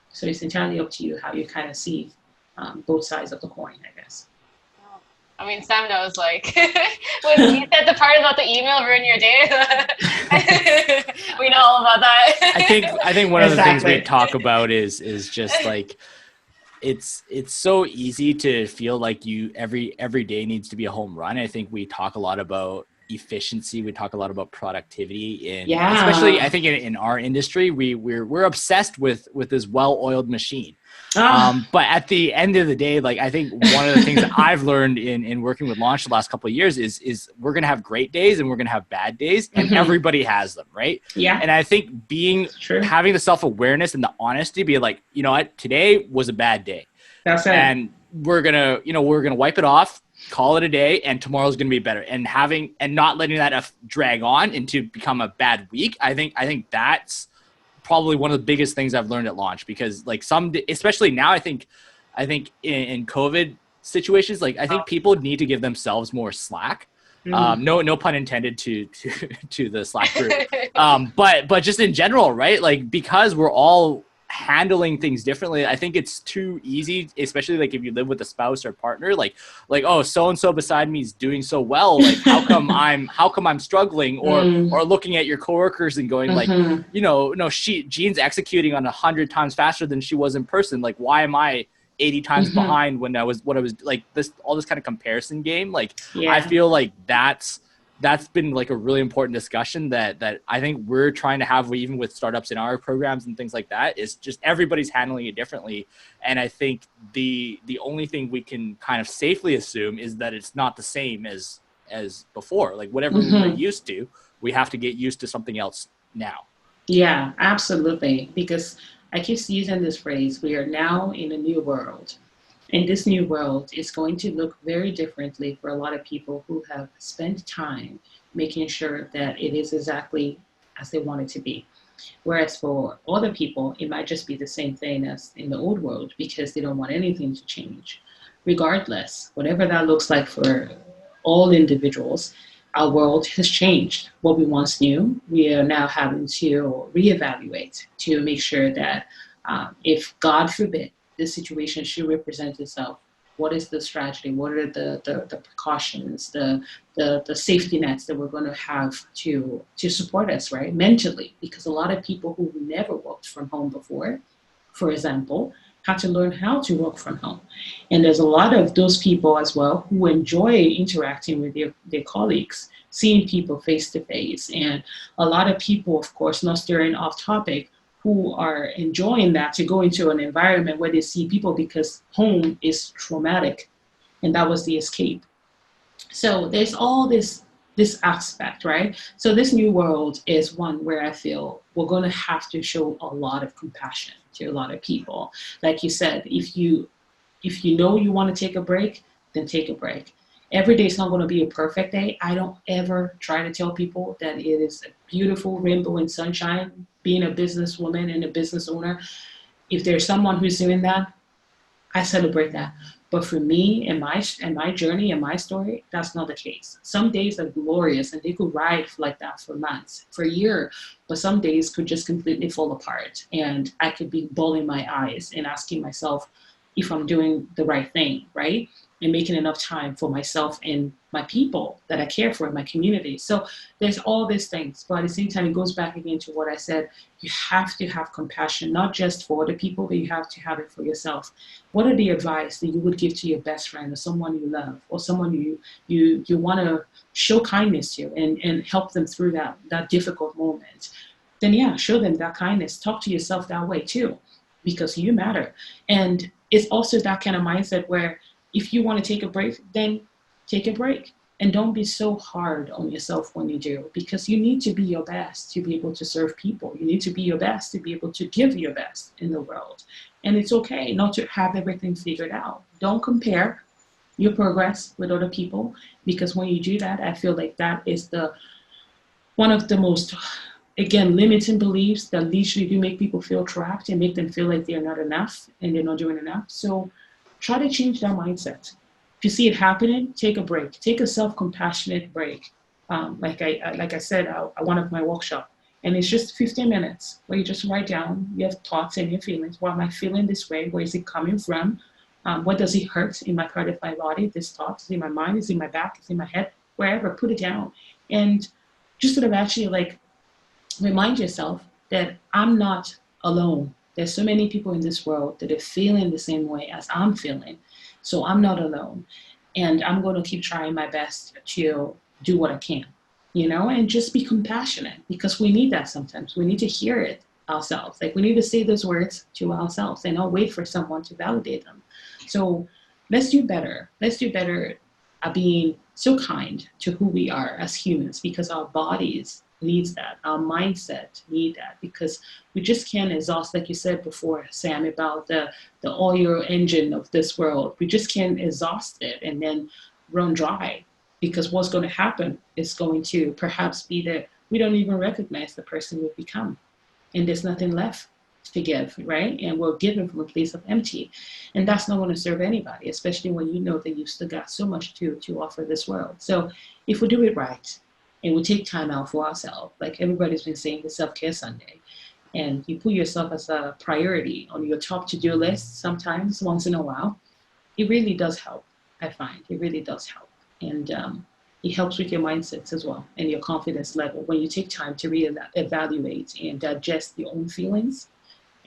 So it's entirely up to you how you kind of see both sides of the coin, I guess. I mean, Sam knows, when you said the part about the email ruin your day, we know all about that. I think one of the things we talk about is just it's so easy to feel like every day needs to be a home run. I think we talk a lot about efficiency. We talk a lot about productivity, and especially I think in our industry, we're obsessed with this well-oiled machine. But at the end of the day, I think one of the things that I've learned in working with Launch the last couple of years is we're going to have great days and we're going to have bad days, and everybody has them, right? Yeah. And I think having the self-awareness and the honesty, be like, you know what, today was a bad day. That's it. And we're going to wipe it off, call it a day, and tomorrow's going to be better. And not letting that drag on into become a bad week. I think that's probably one of the biggest things I've learned at Launch, because especially now, I think in COVID situations, I think people need to give themselves more slack. No pun intended to the Slack group. But just in general, right? Because we're all handling things differently. I think it's too easy, especially like if you live with a spouse or partner, like, oh, so and so beside me is doing so well, like how come I'm struggling, or looking at your coworkers and going like, you know, no, Jean's executing on 100 times faster than she was in person, like why am I 80 times behind when I was like, this, all this kind of comparison game. Like, I feel like that's been like a really important discussion that I think we're trying to have, even with startups in our programs and things like that, is just everybody's handling it differently. And I think the only thing we can kind of safely assume is that it's not the same as before. Like whatever we were used to, we have to get used to something else now. Yeah, absolutely. Because I keep using this phrase, we are now in a new world. And this new world is going to look very differently for a lot of people who have spent time making sure that it is exactly as they want it to be. Whereas for other people, it might just be the same thing as in the old world because they don't want anything to change. Regardless, whatever that looks like for all individuals, our world has changed. What we once knew, we are now having to reevaluate to make sure that if, God forbid, this situation should represent itself, what is the strategy? What are the precautions, the safety nets that we're going to have to support us, right, mentally? Because a lot of people who never worked from home before, for example, had to learn how to work from home. And there's a lot of those people as well who enjoy interacting with their colleagues, seeing people face to face. And a lot of people, of course, not steering off topic, who are enjoying that to go into an environment where they see people because home is traumatic and that was the escape. So there's all this aspect, right? So this new world is one where I feel we're going to have to show a lot of compassion to a lot of people. Like you said, if you know you want to take a break, then take a break. Every day is not going to be a perfect day. I don't ever try to tell people that it is a beautiful rainbow and sunshine being a businesswoman and a business owner. If there's someone who's doing that, I celebrate that. But for me and my journey and my story, that's not the case. Some days are glorious and they could ride like that for months, for a year, but some days could just completely fall apart. And I could be bawling my eyes and asking myself if I'm doing the right thing, right? And making enough time for myself and my people that I care for in my community. So there's all these things, but at the same time, it goes back again to what I said. You have to have compassion, not just for other people, but you have to have it for yourself. What are the advice that you would give to your best friend or someone you love or someone you want to show kindness to and help them through that difficult moment? Then yeah, show them that kindness. Talk to yourself that way too, because you matter. And it's also that kind of mindset where if you want to take a break, then take a break. And don't be so hard on yourself when you do, because you need to be your best to be able to serve people. You need to be your best to be able to give your best in the world. And it's okay not to have everything figured out. Don't compare your progress with other people, because when you do that, I feel like that is one of the most, again, limiting beliefs that literally do make people feel trapped and make them feel like they're not enough and they're not doing enough. So try to change that mindset. If you see it happening, take a break. Take a self-compassionate break. Like I said, I one of my workshop, and it's just 15 minutes where you just write down your thoughts and your feelings. Why am I feeling this way? Where is it coming from? What does it hurt in my part of my body? This thought is in my mind, is in my back, is in my head, wherever. Put it down, and just sort of actually like remind yourself that I'm not alone. There's so many people in this world that are feeling the same way as I'm feeling. So I'm not alone. And I'm going to keep trying my best to do what I can, and just be compassionate, because we need that sometimes. We need to hear it ourselves. Like we need to say those words to ourselves and not wait for someone to validate them. So let's do better. Let's do better at being so kind to who we are as humans, because our bodies needs that. Our mindset need that, because we just can't exhaust, like you said before, Sam, about the oil engine of this world. We just can't exhaust it and then run dry, because what's going to happen is going to perhaps be that we don't even recognize the person we've become, and there's nothing left to give, right? And we're given from a place of empty, and that's not going to serve anybody, especially when you know that you've still got so much to offer this world. So if we do it right, and we take time out for ourselves, like everybody's been saying, the self-care Sunday, and you put yourself as a priority on your top to-do list sometimes, once in a while, it really does help. I find it really does help. And it helps with your mindsets as well and your confidence level when you take time to evaluate and digest your own feelings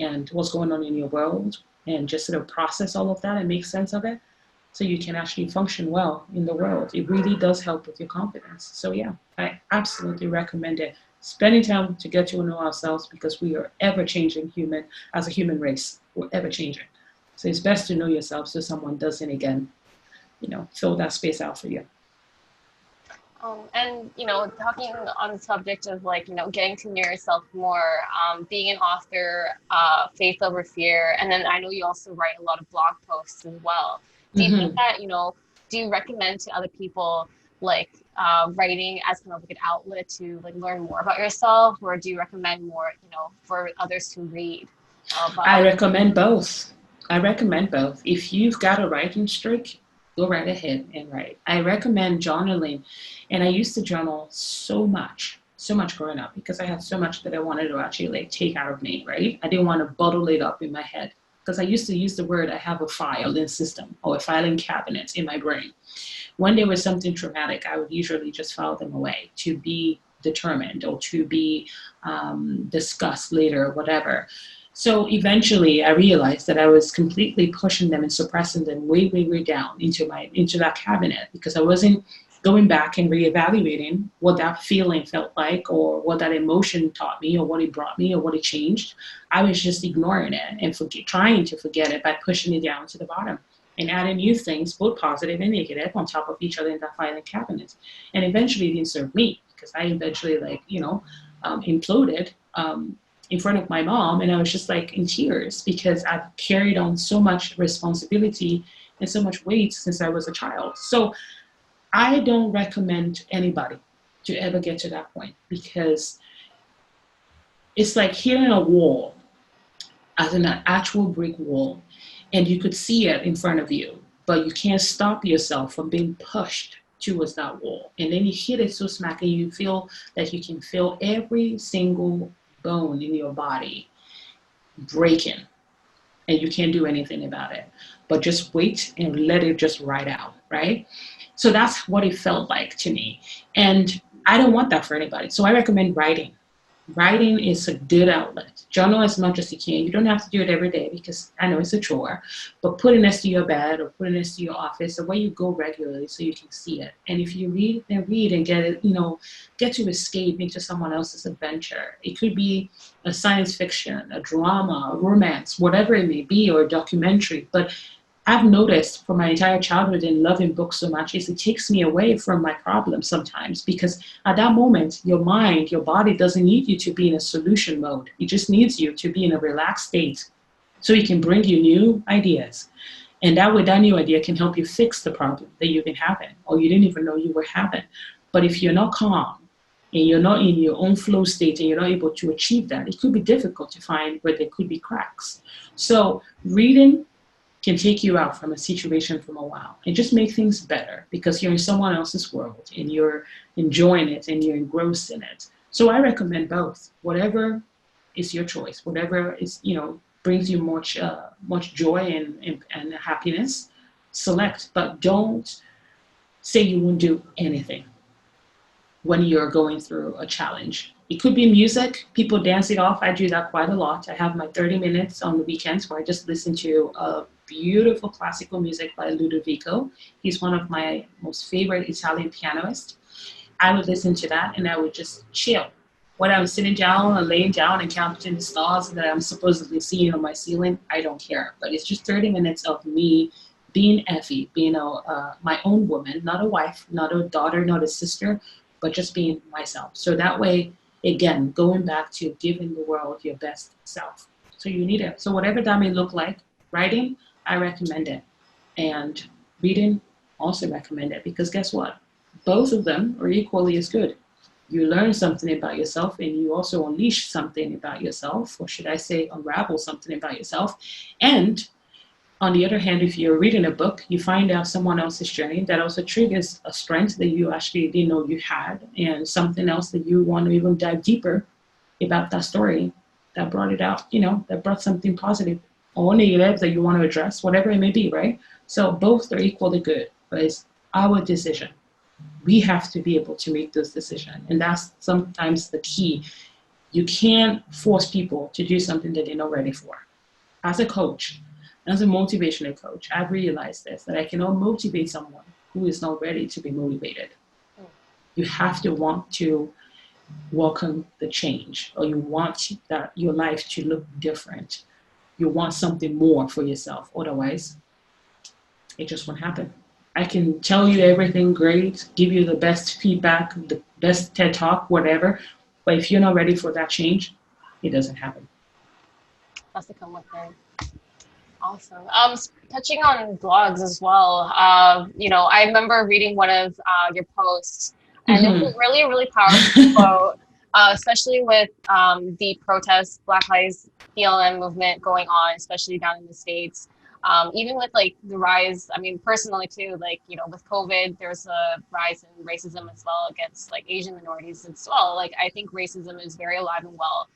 and what's going on in your world, and just sort of process all of that and make sense of it so you can actually function well in the world. It really does help with your confidence. So yeah, I absolutely recommend it. Spending time to get to know ourselves, because we are ever changing as a human race. We're ever changing. So it's best to know yourself so someone doesn't again, fill that space out for you. And talking on the subject of getting to know yourself more, being an author, faith over fear, and then I know you also write a lot of blog posts as well. Do you think that do you recommend to other people writing as kind of like an outlet to learn more about yourself, or do you recommend more for others to read? I recommend both. If you've got a writing streak, go right ahead and write. I recommend journaling. And I used to journal so much growing up, because I had so much that I wanted to actually take out of me, right? I didn't want to bottle it up in my head, because I used to use the word, I have a filing system or a filing cabinet in my brain. When there was something traumatic, I would usually just file them away to be determined or to be discussed later or whatever. So eventually I realized that I was completely pushing them and suppressing them way, way, way down into that cabinet, because I wasn't going back and reevaluating what that feeling felt like, or what that emotion taught me, or what it brought me, or what it changed. I was just ignoring it and trying to forget it by pushing it down to the bottom and adding new things, both positive and negative, on top of each other in that filing cabinet. And eventually it didn't serve me, because I eventually imploded in front of my mom, and I was just in tears, because I've carried on so much responsibility and so much weight since I was a child. So I don't recommend anybody to ever get to that point, because it's like hitting a wall, as in an actual brick wall, and you could see it in front of you, but you can't stop yourself from being pushed towards that wall. And then you hit it so smack, and you feel that you can feel every single bone in your body breaking, and you can't do anything about it, but just wait and let it just ride out, right? So that's what it felt like to me. And I don't want that for anybody. So I recommend writing. Writing is a good outlet. Journal as much as you can. You don't have to do it every day, because I know it's a chore, but put it next to your bed, or put it next to your office, or where you go regularly so you can see it. And if you read and get it, get to escape into someone else's adventure. It could be a science fiction, a drama, a romance, whatever it may be, or a documentary. But I've noticed for my entire childhood in loving books so much is it takes me away from my problems sometimes, because at that moment, your mind, your body doesn't need you to be in a solution mode. It just needs you to be in a relaxed state so it can bring you new ideas. And that way, that new idea can help you fix the problem that you've been having, or you didn't even know you were having. But if you're not calm and you're not in your own flow state and you're not able to achieve that, it could be difficult to find where there could be cracks. So reading can take you out from a situation from a while and just make things better, because you're in someone else's world and you're enjoying it and you're engrossed in it. So I recommend both. Whatever is your choice, whatever is, brings you much joy and happiness, select. But don't say you won't do anything when you're going through a challenge. It could be music. People dance it off. I do that quite a lot. I have my 30 minutes on the weekends where I just listen to beautiful classical music by Ludovico. He's one of my most favorite Italian pianists. I would listen to that and I would just chill. When I'm sitting down and laying down and counting the stars that I'm supposedly seeing on my ceiling, I don't care. But it's just 30 minutes of me being Effie, being my own woman, not a wife, not a daughter, not a sister, but just being myself. So that way, again, going back to giving the world your best self. So you need it. So whatever that may look like, writing, I recommend it. And reading, also recommend it, because guess what? Both of them are equally as good. You learn something about yourself and you also unleash something about yourself, or should I say unravel something about yourself. And on the other hand, if you're reading a book, you find out someone else's journey that also triggers a strength that you actually didn't know you had, and something else that you want to even dive deeper about that story. that brought it out, that brought something positive or negative that you want to address, whatever it may be, right? So both are equally good, but it's our decision. We have to be able to make those decisions. And that's sometimes the key. You can't force people to do something that they're not ready for. As a coach, as a motivational coach, I've realized this, that I cannot motivate someone who is not ready to be motivated. You have to want to welcome the change, or you want that your life to look different. You want something more for yourself. Otherwise, it just won't happen. I can tell you everything great, give you the best feedback, the best TED Talk, whatever. But if you're not ready for that change, it doesn't happen. Has to come with it. Awesome. Touching on blogs as well. I remember reading one of your posts, and it was really, really powerful quote, especially with the protests, Black Lives BLM movement going on, especially down in the States. Even with like the rise, I mean, personally too, like, with COVID, there's a rise in racism as well against like Asian minorities as well. Like, I think racism is very alive and well.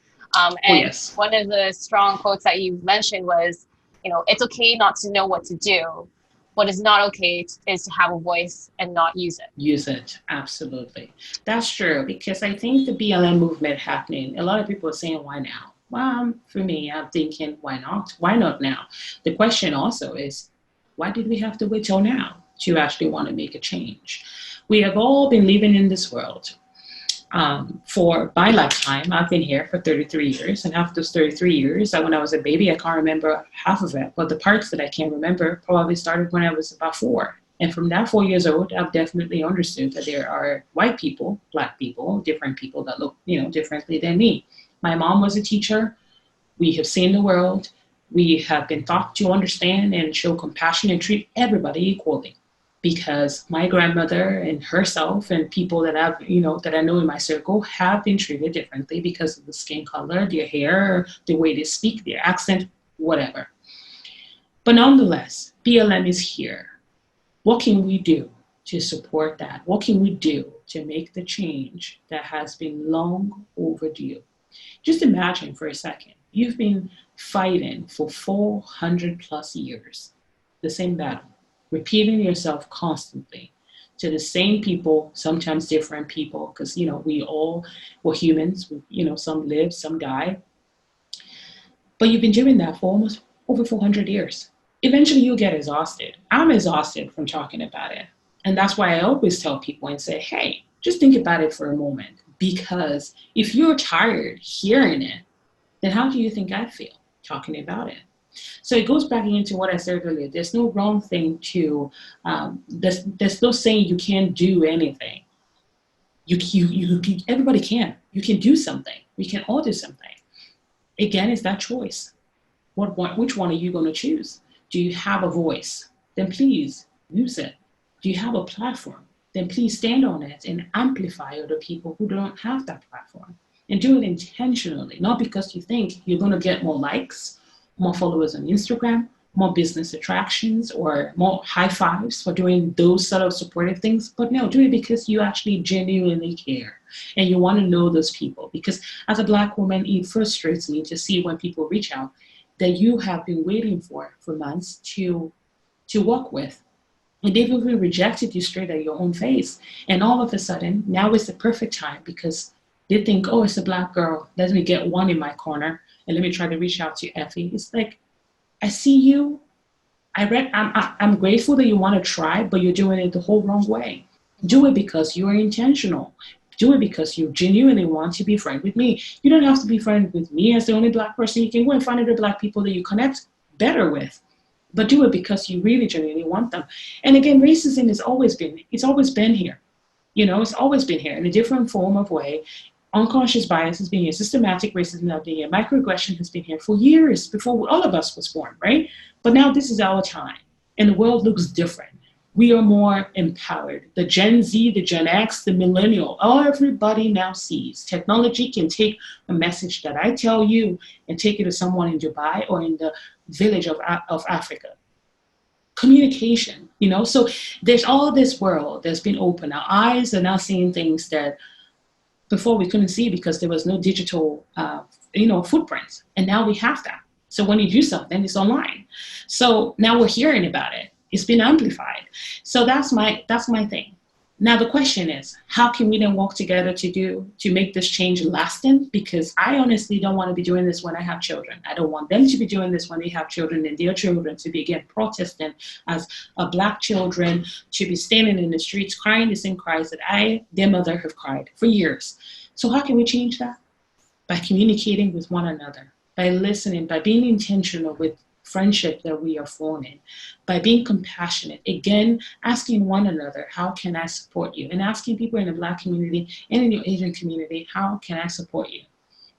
Yes. One of the strong quotes that you mentioned was, it's okay not to know what to do. What is not okay is to have a voice and not use it. Use it. Absolutely. That's true. Because I think the BLM movement happening, a lot of people are saying, why now? Well, for me, I'm thinking, why not? Why not now? The question also is, why did we have to wait till now to actually want to make a change? We have all been living in this world for my lifetime. I've been here for 33 years. And after those 33 years, when I was a baby, I can't remember half of it. But the parts that I can remember probably started when I was about 4. And from that 4 years old, I've definitely understood that there are white people, Black people, different people that look, differently than me. My mom was a teacher. We have seen the world. We have been taught to understand and show compassion and treat everybody equally. Because my grandmother and herself and people that that I know in my circle have been treated differently because of the skin color, their hair, the way they speak, their accent, whatever. But nonetheless, BLM is here. What can we do to support that? What can we do to make the change that has been long overdue? Just imagine for a second, you've been fighting for 400 plus years, the same battle, repeating yourself constantly to the same people, sometimes different people, because, we're humans, some live, some die. But you've been doing that for almost over 400 years. Eventually you'll get exhausted. I'm exhausted from talking about it. And that's why I always tell people and say, hey, just think about it for a moment. Because if you're tired hearing it, then how do you think I feel talking about it? So it goes back into what I said earlier. There's no wrong thing to, there's no saying you can't do anything. Everybody can. You can do something. We can all do something. Again, it's that choice. Which one are you going to choose? Do you have a voice? Then please use it. Do you have a platform? Then please stand on it and amplify other people who don't have that platform. And do it intentionally, not because you think you're going to get more likes, more followers on Instagram, more business attractions, or more high fives for doing those sort of supportive things. But no, do it because you actually genuinely care and you want to know those people. Because as a Black woman, it frustrates me to see when people reach out that you have been waiting for months to work with. And they've even rejected you straight at your own face. And all of a sudden, now is the perfect time because they think, oh, it's a Black girl. Let me get one in my corner and let me try to reach out to Efe. It's like, I see you. I'm grateful that you want to try, but you're doing it the whole wrong way. Do it because you are intentional. Do it because you genuinely want to be friends with me. You don't have to be friends with me as the only Black person. You can go and find other Black people that you connect better with. But do it because you really genuinely want them. And again, racism it's always been here. It's always been here in a different form of way. Unconscious bias has been here. Systematic racism has been here. Microaggression has been here for years before all of us was born, right? But now this is our time. And the world looks different. We are more empowered. The Gen Z, the Gen X, the millennial, everybody now sees. Technology can take a message that I tell you and take it to someone in Dubai or in the village of Africa. Communication, so there's all this world that's been open. Our eyes are now seeing things that Before we couldn't see because there was no digital, footprints. And now we have that. So when you do something, it's online. So now we're hearing about it. It's been amplified. So that's my thing. Now the question is, how can we then work together to make this change lasting? Because I honestly don't want to be doing this when I have children. I don't want them to be doing this when they have children and their children to be again protesting as Black children, to be standing in the streets crying the same cries that their mother, have cried for years. So how can we change that? By communicating with one another, by listening, by being intentional with friendship that we are forming, by being compassionate, again, asking one another, how can I support you? And asking people in the Black community and in your Asian community, how can I support you?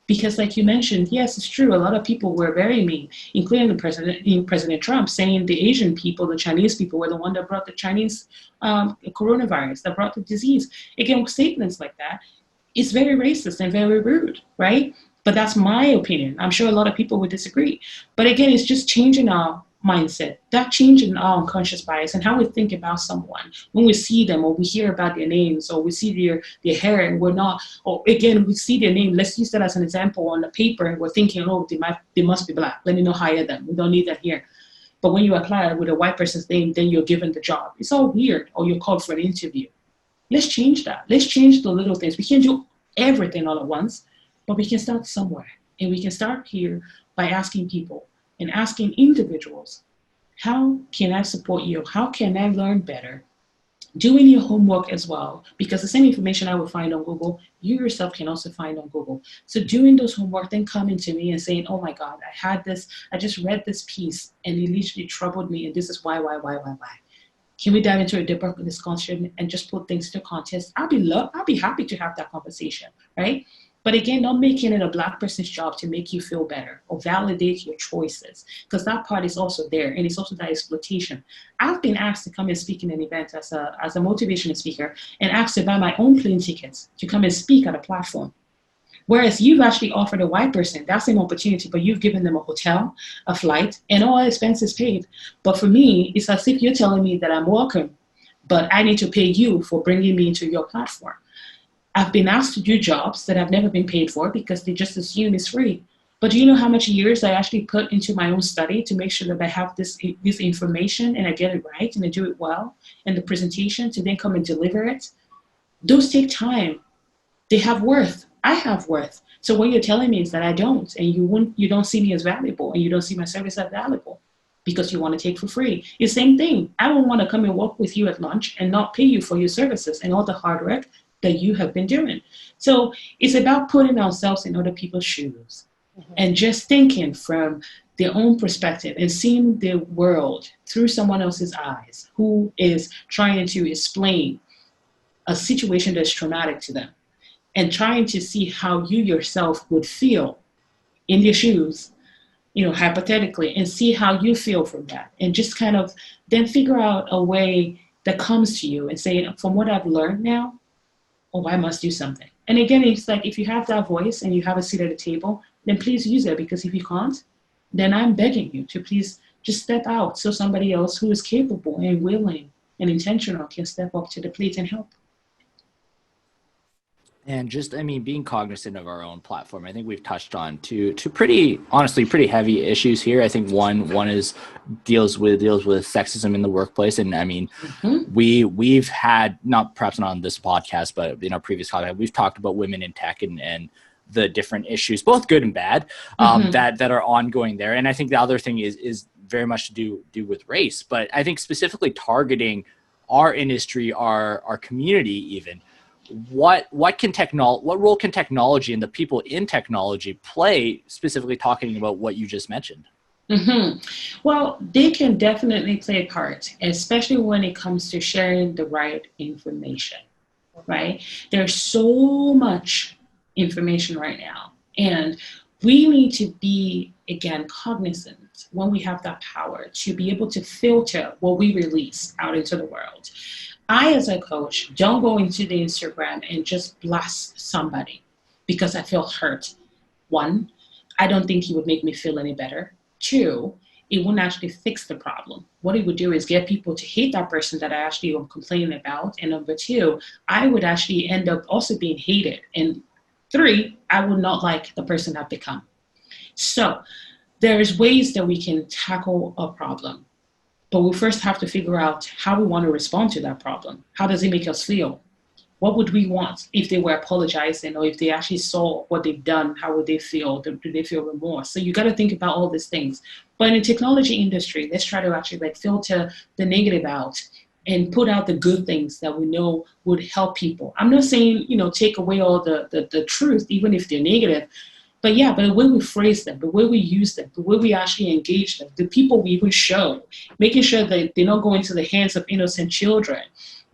Because like you mentioned, yes, it's true. A lot of people were very mean, including President Trump, saying the Asian people, the Chinese people were the one that brought the Chinese coronavirus, that brought the disease. Again, statements like that, it's very racist and very rude, right? But that's my opinion. I'm sure a lot of people would disagree. But again, it's just changing our mindset, that changing our unconscious bias and how we think about someone when we see them or we hear about their names or we see their hair and we're not, or again, we see their name. Let's use that as an example on the paper and we're thinking, oh, they must be Black. Let me not hire them. We don't need them here. But when you apply with a white person's name, then you're given the job. It's all weird, or you're called for an interview. Let's change that. Let's change the little things. We can't do everything all at once. But we can start somewhere, and we can start here by asking people and asking individuals, how can I support you? How can I learn better? Doing your homework as well, because the same information I would find on Google, you yourself can also find on Google. So doing those homework, then coming to me and saying, oh my God, I just read this piece and it literally troubled me, and this is why. Can we dive into a deeper discussion and just put things to context? I'll be happy to have that conversation, right? But again, not making it a Black person's job to make you feel better or validate your choices, because that part is also there, and it's also that exploitation. I've been asked to come and speak in an event as a motivational speaker, and asked to buy my own plane tickets to come and speak at a platform. Whereas you've actually offered a white person that same opportunity, but you've given them a hotel, a flight, and all expenses paid. But for me, it's as if you're telling me that I'm welcome, but I need to pay you for bringing me into your platform. I've been asked to do jobs that I've never been paid for because they just assume it's free. But do you know how much years I actually put into my own study to make sure that I have this information and I get it right and I do it well, and the presentation to then come and deliver it? Those take time. They have worth. I have worth. So what you're telling me is that I don't, and you don't see me as valuable, and you don't see my service as valuable because you want to take for free. It's the same thing. I don't want to come and work with you at lunch and not pay you for your services and all the hard work that you have been doing. So it's about putting ourselves in other people's shoes and just thinking from their own perspective and seeing the world through someone else's eyes who is trying to explain a situation that's traumatic to them, and trying to see how you yourself would feel in your shoes, hypothetically, and see how you feel from that, and just kind of then figure out a way that comes to you and say, from what I've learned now, oh, I must do something. And again, it's like, if you have that voice and you have a seat at the table, then please use it, because if you can't, then I'm begging you to please just step out so somebody else who is capable and willing and intentional can step up to the plate and help. And just, being cognizant of our own platform. I think we've touched on two pretty heavy issues here. I think one is deals with sexism in the workplace. And we've had, perhaps not on this podcast, but in our previous podcast, we've talked about women in tech and the different issues, both good and bad, that are ongoing there. And I think the other thing is very much to do with race, but I think specifically targeting our industry, our community even. What role can technology and the people in technology play, specifically talking about what you just mentioned? Well, they can definitely play a part, especially when it comes to sharing the right information, right? There's so much information right now, and we need to be, again, cognizant when we have that power to be able to filter what we release out into the world. I, as a coach, don't go into the Instagram and just blast somebody because I feel hurt. One, I don't think he would make me feel any better. Two, it wouldn't actually fix the problem. What it would do is get people to hate that person that I actually am complaining about. And number two, I would actually end up also being hated. And three, I would not like the person I've become. So there's ways that we can tackle a problem, but we first have to figure out how we want to respond to that problem. How does it make us feel? What would we want if they were apologizing, or if they actually saw what they've done? How would they feel? Do they feel remorse? So you got to think about all these things. But in the technology industry, let's try to actually like filter the negative out and put out the good things that we know would help people. I'm not saying, take away all the truth, even if they're negative. But yeah, but the way we phrase them, the way we use them, the way we actually engage them, the people we even show, making sure that they don't go into the hands of innocent children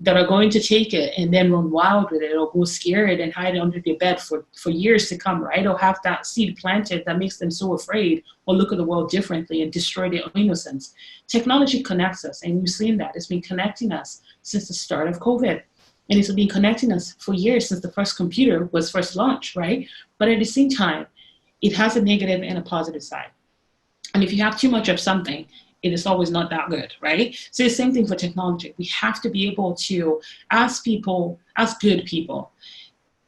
that are going to take it and then run wild with it, or go scared and hide it under their bed for years to come, right? Or have that seed planted that makes them so afraid, or look at the world differently and destroy their innocence. Technology connects us, and we've seen that. It's been connecting us since the start of COVID. And it's been connecting us for years, since the first computer was first launched, right? But at the same time, it has a negative and a positive side. And if you have too much of something, it is always not that good, right? So the same thing for technology. We have to be able to, as people, as good people,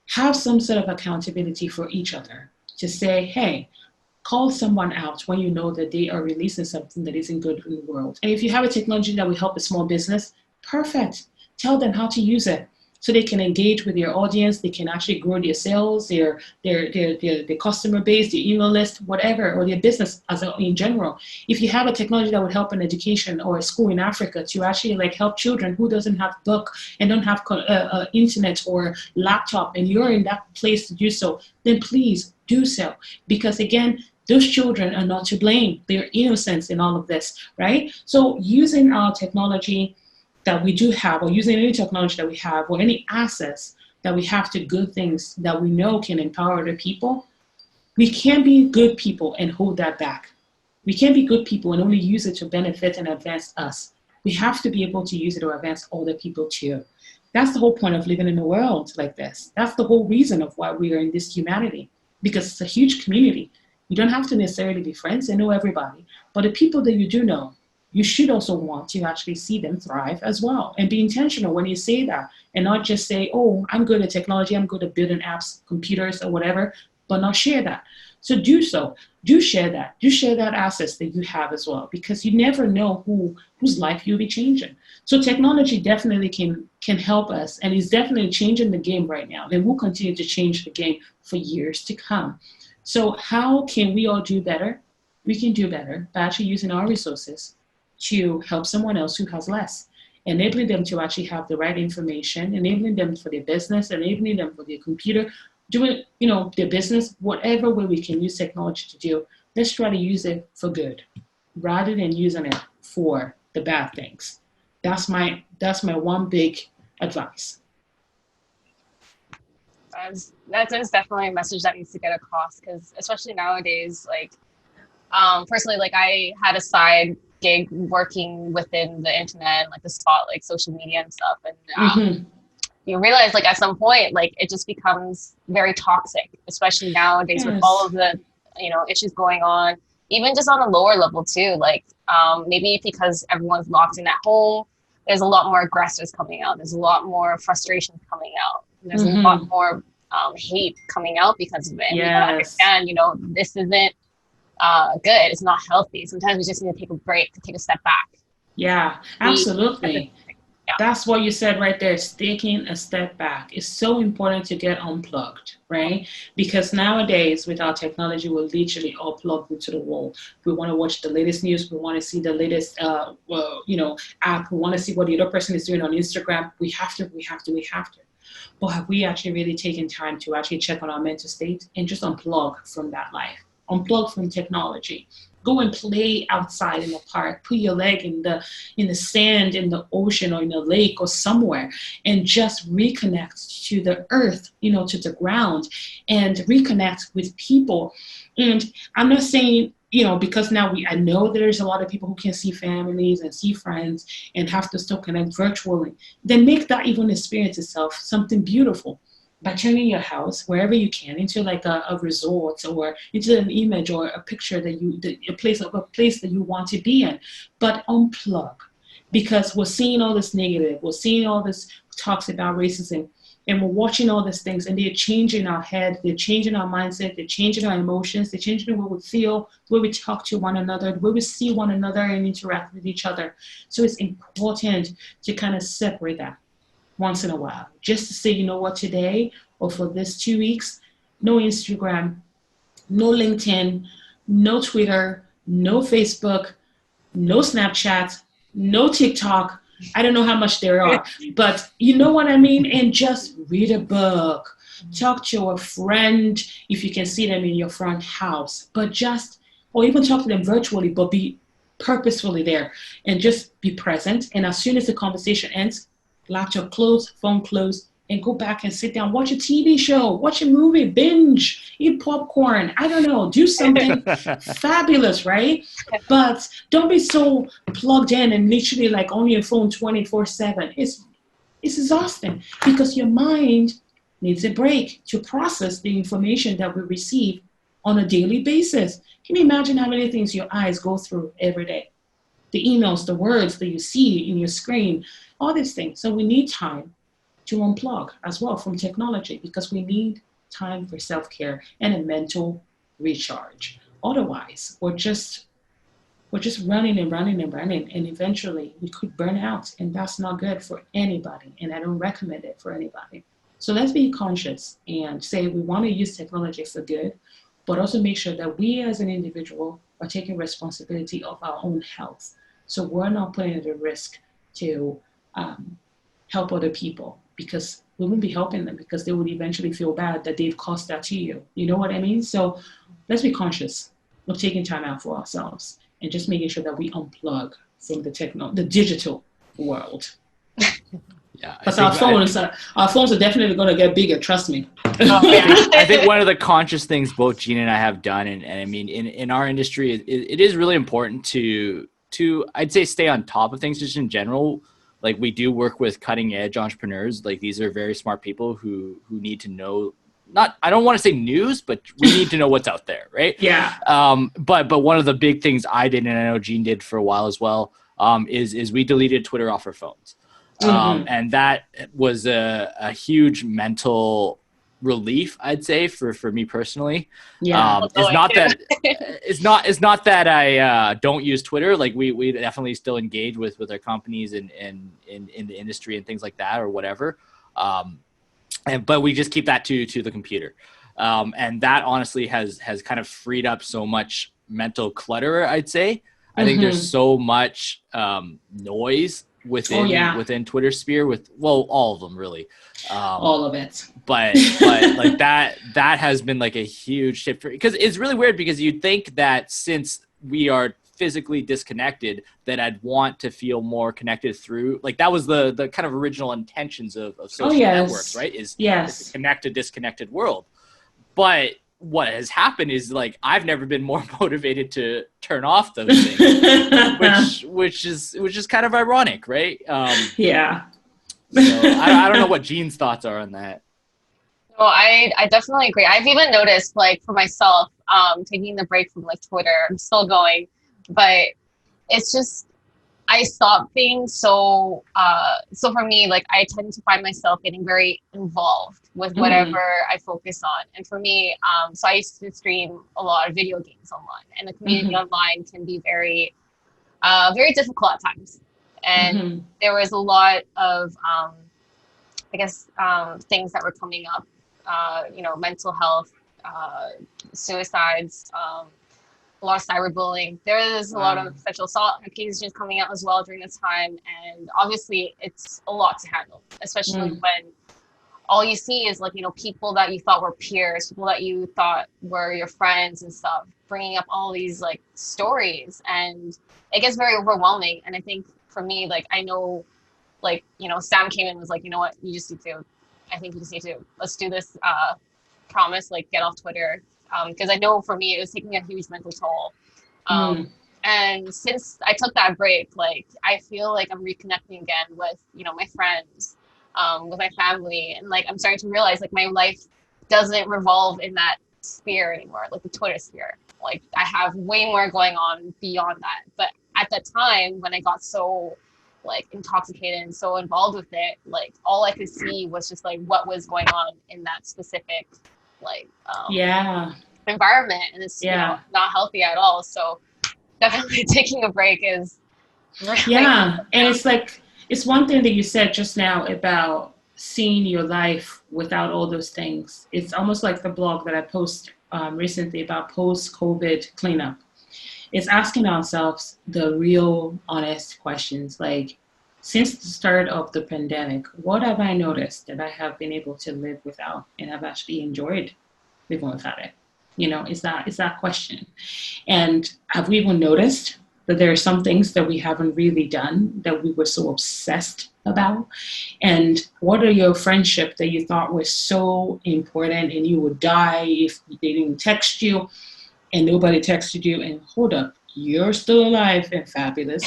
have some sort of accountability for each other to say, hey, call someone out when you know that they are releasing something that isn't good in the world. And if you have a technology that will help a small business, perfect. Tell them how to use it so they can engage with their audience. They can actually grow their sales, their customer base, their email list, whatever, or their business in general. If you have a technology that would help an education or a school in Africa to actually like help children who doesn't have book and don't have internet or laptop, and you're in that place to do so, then please do so. Because again, those children are not to blame. They're innocent in all of this, right? So using our technology that we do have, or using any technology that we have, or any access that we have to good things that we know can empower other people, we can't be good people and hold that back. We can't be good people and only use it to benefit and advance us. We have to be able to use it to advance other people too. That's the whole point of living in a world like this. That's the whole reason of why we are in this humanity, because it's a huge community. You don't have to necessarily be friends and know everybody, but the people that you do know, you should also want to actually see them thrive as well, and be intentional when you say that, and not just say, oh, I'm good at technology, I'm good at building apps, computers, or whatever, but not share that. So do so. Do share that. Do share that assets that you have as well, because you never know whose life you'll be changing. So technology definitely can help us, and is definitely changing the game right now. And will continue to change the game for years to come. So how can we all do better? We can do better by actually using our resources to help someone else who has less, enabling them to actually have the right information, enabling them for their business, enabling them for their computer, doing, their business, whatever way we can use technology to do. Let's try to use it for good rather than using it for the bad things. That's my one big advice. That's definitely a message that needs to get across, because especially nowadays, like, personally, like I had a side gig working within the internet, like the spot, like social media and stuff. And you realize, like, at some point, like, it just becomes very toxic, especially nowadays with all of the, issues going on, even just on a lower level too. Like, maybe because everyone's locked in at home, there's a lot more aggressors coming out. There's a lot more frustrations coming out. There's a lot more hate coming out because of it. And we gotta understand, this isn't good. It's not healthy. Sometimes we just need to take a break, to take a step back. Yeah, absolutely. That's what you said right there, taking a step back. It's so important to get unplugged, right? Because nowadays with our technology, we're literally all plugged into the wall. We want to watch the latest news. We want to see the latest, app. We want to see what the other person is doing on Instagram. We have to. But have we actually really taken time to actually check on our mental state and just unplug from that life? Unplug from technology. Go and play outside in the park. Put your leg in the sand, in the ocean, or in a lake or somewhere, and just reconnect to the earth, to the ground, and reconnect with people. And I'm not saying, because now I know there's a lot of people who can see families and see friends and have to still connect virtually. Then make that even experience itself something beautiful. by turning your house wherever you can into like a resort, or into an image or a picture a place that you want to be in, but unplug, because we're seeing all this negative, we're seeing all this talks about racism, and we're watching all these things, and they're changing our head, they're changing our mindset, they're changing our emotions, they're changing the way we feel, the way we talk to one another, the way we see one another and interact with each other. So it's important to kind of separate that once in a while, just to say, you know what, today or for this 2 weeks, no Instagram, no LinkedIn, no Twitter, no Facebook, no Snapchat, no TikTok. I don't know how much there are, but you know what I mean? And just read a book, talk to a friend if you can see them in your front house, or even talk to them virtually, but be purposefully there and just be present. And as soon as the conversation ends, laptop closed, phone closed, and go back and sit down, watch a TV show, watch a movie, binge, eat popcorn, I don't know, do something fabulous, right? But don't be so plugged in and literally like on your phone 24/7. It's exhausting, because your mind needs a break to process the information that we receive on a daily basis. Can you imagine how many things your eyes go through every day? The emails, the words that you see in your screen, all these things. So we need time to unplug as well from technology, because we need time for self-care and a mental recharge. Otherwise, we're just running and running and running, and eventually we could burn out, and that's not good for anybody, and I don't recommend it for anybody. So let's be conscious and say we want to use technology for good, but also make sure that we as an individual are taking responsibility of our own health. So we're not putting it at risk to help other people, because we won't be helping them, because they would eventually feel bad that they've caused that to you. You know what I mean? So let's be conscious of taking time out for ourselves and just making sure that we unplug from the digital world. Yeah, because our phones are definitely going to get bigger. Trust me. I think one of the conscious things both Gina and I have done, and I mean, in our industry, it is really important to I'd say stay on top of things just in general. Like, we do work with cutting edge entrepreneurs. Like, these are very smart people who need to know, I don't want to say news, but we need to know what's out there, right? Yeah. But one of the big things I did, and I know Gene did for a while as well, is we deleted Twitter off our phones. And that was a huge mental relief, I'd say, for me personally. Yeah. It's not that I don't use Twitter. Like, we definitely still engage with our companies and in the industry and things like that, or whatever. But we just keep that to the computer. And that honestly has kind of freed up so much mental clutter, I'd say. I think there's so much noise within Twitter sphere, all of them really. All of it. But like that has been like a huge shift, because it's really weird, because you'd think that since we are physically disconnected, that I'd want to feel more connected through, like, that was the kind of original intentions of social networks, right? Is to connect a disconnected world. But what has happened is, like, I've never been more motivated to turn off those things, which is kind of ironic, right? Yeah. So I don't know what Jean's thoughts are on that. No, I definitely agree. I've even noticed, like, for myself, taking the break from, like, Twitter, I'm still going, but it's just, I stopped being so for me, like, I tend to find myself getting very involved with whatever I focus on. And for me, so I used to stream a lot of video games online, and the community online can be very, very difficult at times. And there was a lot of, I guess, things that were coming up, mental health, suicides, a lot of cyberbullying. There is a lot of sexual assault accusations coming out as well during this time. And obviously it's a lot to handle, especially when all you see is, like, people that you thought were peers, people that you thought were your friends and stuff, bringing up all these, like, stories, and it gets very overwhelming. And I think for me, like, I know, like, Sam came in and was like, you know what, you just need to, let's do this, promise, like, get off Twitter. Because I know for me, it was taking a huge mental toll. And since I took that break, like, I feel like I'm reconnecting again with, my friends. with my family, and like I'm starting to realize like my life doesn't revolve in that sphere anymore, like the Twitter sphere. Like I have way more going on beyond that. But at the time when I got so like intoxicated and so involved with it, like all I could see was just like what was going on in that specific like Yeah. environment, and it's Yeah. not healthy at all. So definitely taking a break is really Yeah. And it's like, it's one thing that you said just now about seeing your life without all those things. It's almost like the blog that I posted recently about post-COVID cleanup. It's asking ourselves the real honest questions, like, since the start of the pandemic, what have I noticed that I have been able to live without and have actually enjoyed living without it? It's that question. And have we even noticed that there are some things that we haven't really done that we were so obsessed about? And what are your friendships that you thought were so important and you would die if they didn't text you, and nobody texted you, and hold up, you're still alive and fabulous?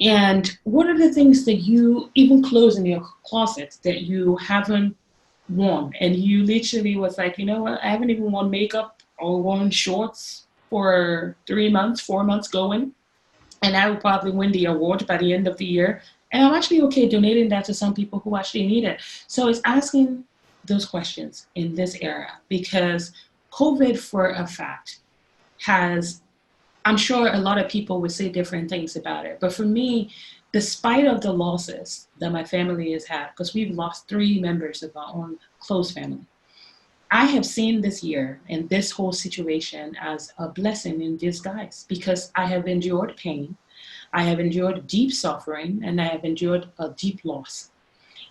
And what are the things that you even close in your closet that you haven't worn, and you literally was like, you know what, I haven't even worn makeup or worn shorts for 3 months, 4 months going, and I will probably win the award by the end of the year, and I'm actually okay donating that to some people who actually need it. So it's asking those questions in this era, because COVID, for a fact, has, I'm sure a lot of people would say different things about it, but for me, despite of the losses that my family has had, because we've lost 3 members of our own close family, I have seen this year and this whole situation as a blessing in disguise, because I have endured pain, I have endured deep suffering, and I have endured a deep loss,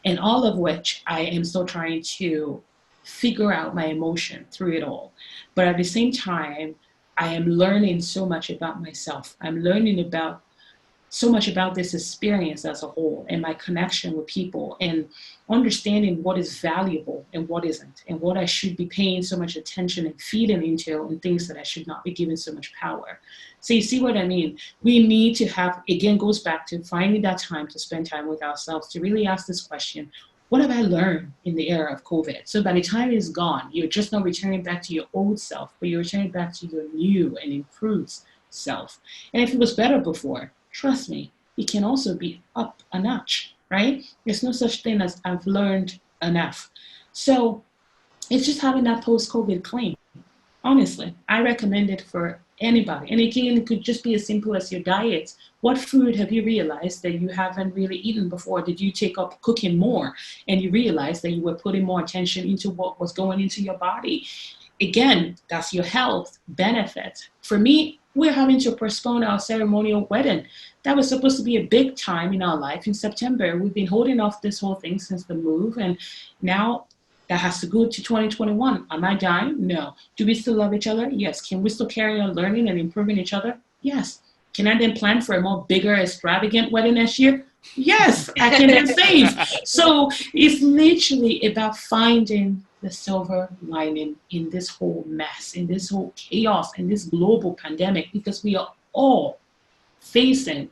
and all of which I am still trying to figure out my emotion through it all. But at the same time, I am learning so much about myself. I'm learning about so much about this experience as a whole, and my connection with people, and understanding what is valuable and what isn't, and what I should be paying so much attention and feeding into, and things that I should not be giving so much power. So you see what I mean? We need to have, again, goes back to finding that time to spend time with ourselves, to really ask this question: what have I learned in the era of COVID? So by the time it's gone, you're just not returning back to your old self, but you're returning back to your new and improved self. And if it was better before, trust me, it can also be up a notch, right? There's no such thing as I've learned enough. So it's just having that post-COVID claim. Honestly, I recommend it for anybody. And again, it could just be as simple as your diet. What food have you realized that you haven't really eaten before? Did you take up cooking more and you realized that you were putting more attention into what was going into your body? Again, that's your health benefit. For me, we're having to postpone our ceremonial wedding. That was supposed to be a big time in our life in September. We've been holding off this whole thing since the move, and now that has to go to 2021. Am I dying? No. Do we still love each other? Yes. Can we still carry on learning and improving each other? Yes. Can I then plan for a more bigger, extravagant wedding next year? Yes, I can then save. So it's literally about finding the silver lining in this whole mess, in this whole chaos, in this global pandemic, because we are all facing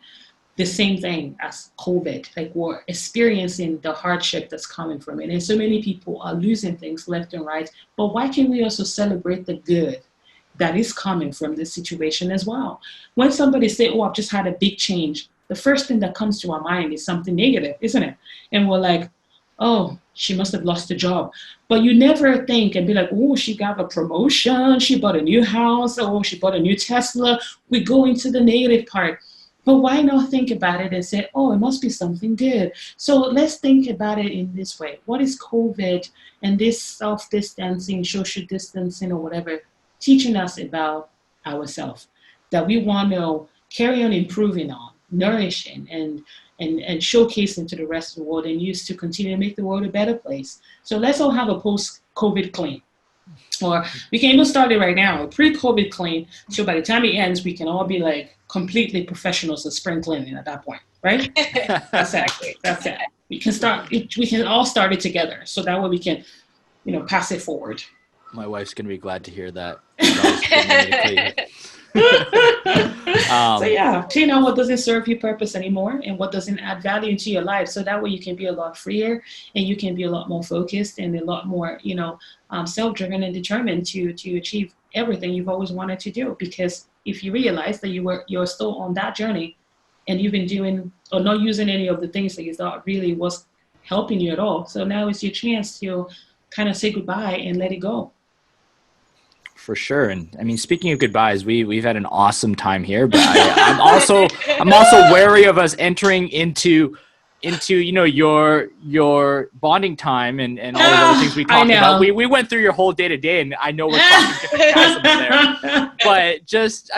the same thing as COVID. Like, we're experiencing the hardship that's coming from it. And so many people are losing things left and right. But why can't we also celebrate the good that is coming from this situation as well? When somebody say, oh, I've just had a big change, the first thing that comes to our mind is something negative, isn't it? And we're like, oh, she must have lost a job. But you never think and be like, oh, she got a promotion, she bought a new house, oh, she bought a new Tesla. We go into the negative part. But why not think about it and say, oh, it must be something good? So let's think about it in this way. What is COVID and this self-distancing, social distancing, or whatever, teaching us about ourselves that we want to carry on improving on, nourishing, and showcasing to the rest of the world, and use to continue to make the world a better place? So let's all have a post-COVID clean. Or we can even start it right now, a pre-COVID clean, so by the time it ends, we can all be like completely professionals at spring cleaning at that point, right? That's it. That's it. We can all start it together, so that way we can, pass it forward. My wife's gonna be glad to hear that. So yeah, clean out what doesn't serve your purpose anymore and what doesn't add value into your life. So that way you can be a lot freer and you can be a lot more focused and a lot more, self-driven and determined to achieve everything you've always wanted to do. Because if you realize that you're still on that journey and you've been doing or not using any of the things that you thought really was helping you at all. So now is your chance to kind of say goodbye and let it go. For sure. And I mean, speaking of goodbyes, we've had an awesome time here, but I'm also wary of us entering into your bonding time and all the other things we talked about. We went through your whole day to day, and I know we're talking different chasms there. But just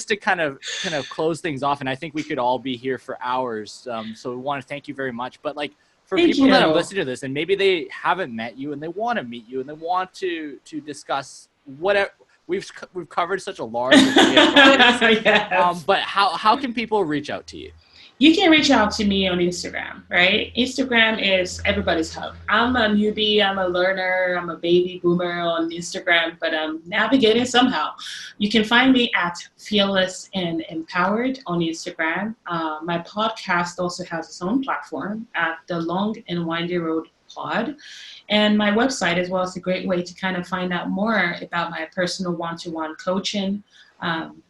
to kind of close things off, and I think we could all be here for hours. So we want to thank you very much. But like for people that have listened to this and maybe they haven't met you and they want to meet you and they want to discuss whatever. We've covered such a large array of topics. Yes. But how can people reach out to you? You can reach out to me on Instagram, right? Instagram is everybody's hub. I'm a newbie, I'm a learner, I'm a baby boomer on Instagram, but I'm navigating somehow. You can find me at Fearless and Empowered on Instagram. My podcast also has its own platform at The Long and Windy Road Pod. And my website as well is a great way to kind of find out more about my personal one-to-one coaching,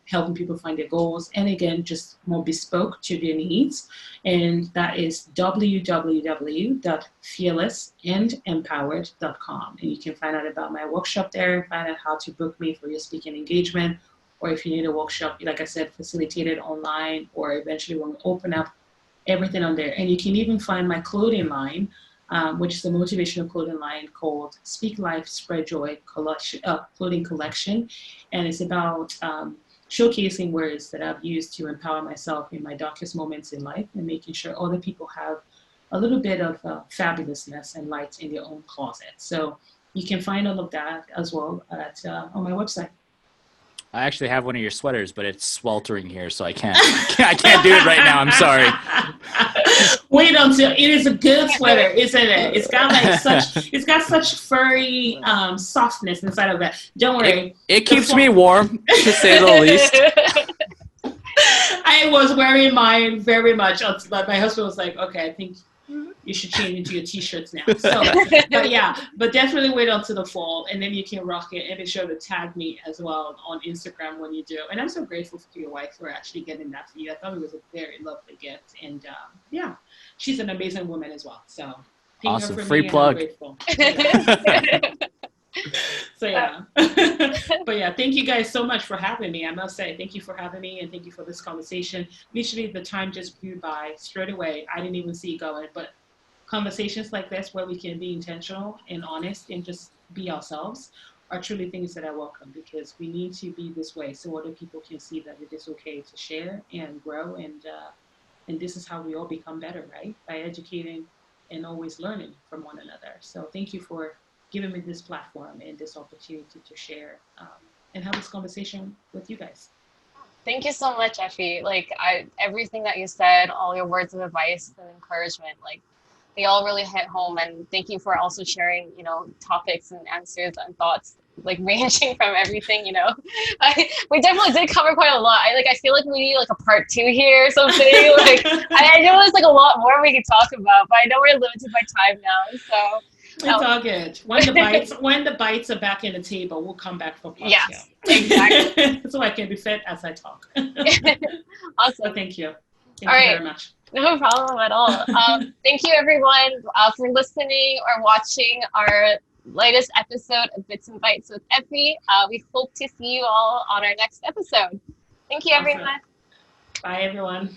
helping people find their goals, and again, just more bespoke to their needs. And that is www.fearlessandempowered.com. And you can find out about my workshop there, find out how to book me for your speaking engagement, or if you need a workshop, like I said, facilitated online, or eventually when we open up, everything on there. And you can even find my clothing line, which is a motivational clothing line called Speak Life, Spread Joy clothing collection. And it's about showcasing words that I've used to empower myself in my darkest moments in life and making sure other people have a little bit of fabulousness and light in their own closet. So you can find all of that as well on my website. I actually have one of your sweaters, but it's sweltering here, so I can't do it right now. I'm sorry. Wait until it is a good sweater, isn't it? It's got such furry softness inside of that. Don't worry. It keeps me warm, to say the least. I was wearing mine very much, but my husband was like, "Okay, I think you should change into your t-shirts now." So, but definitely wait until the fall, and then you can rock it. And be sure to tag me as well on Instagram when you do. And I'm so grateful to your wife for actually getting that for you. I thought it was a very lovely gift, and she's an amazing woman as well. So, awesome, free plug. So but thank you guys so much for having me. I must say thank you for having me, and thank you for this conversation. Literally, the time just flew by straight away. I didn't even see it going, but conversations like this where we can be intentional and honest and just be ourselves are truly things that I welcome, because we need to be this way so other people can see that it is okay to share and grow, and this is how we all become better, right? By educating and always learning from one another. So thank you for giving me this platform and this opportunity to share and have this conversation with you guys. Thank you so much, Efe. Everything that you said, all your words of advice and encouragement, they all really hit home. And thank you for also sharing, topics and answers and thoughts, ranging from everything, we definitely did cover quite a lot. I feel like we need a part 2 here or something. I know there's a lot more we could talk about, but I know we're limited by time now. So it's all good. When the bites are back in the table, we'll come back for part 2. Yes, exactly. So I can be fed as I talk. Awesome. So thank you. Thank you very much. No problem at all. Thank you, everyone, for listening or watching our latest episode of Bits and Bytes with Efe. We hope to see you all on our next episode. Thank you, everyone. Bye, everyone.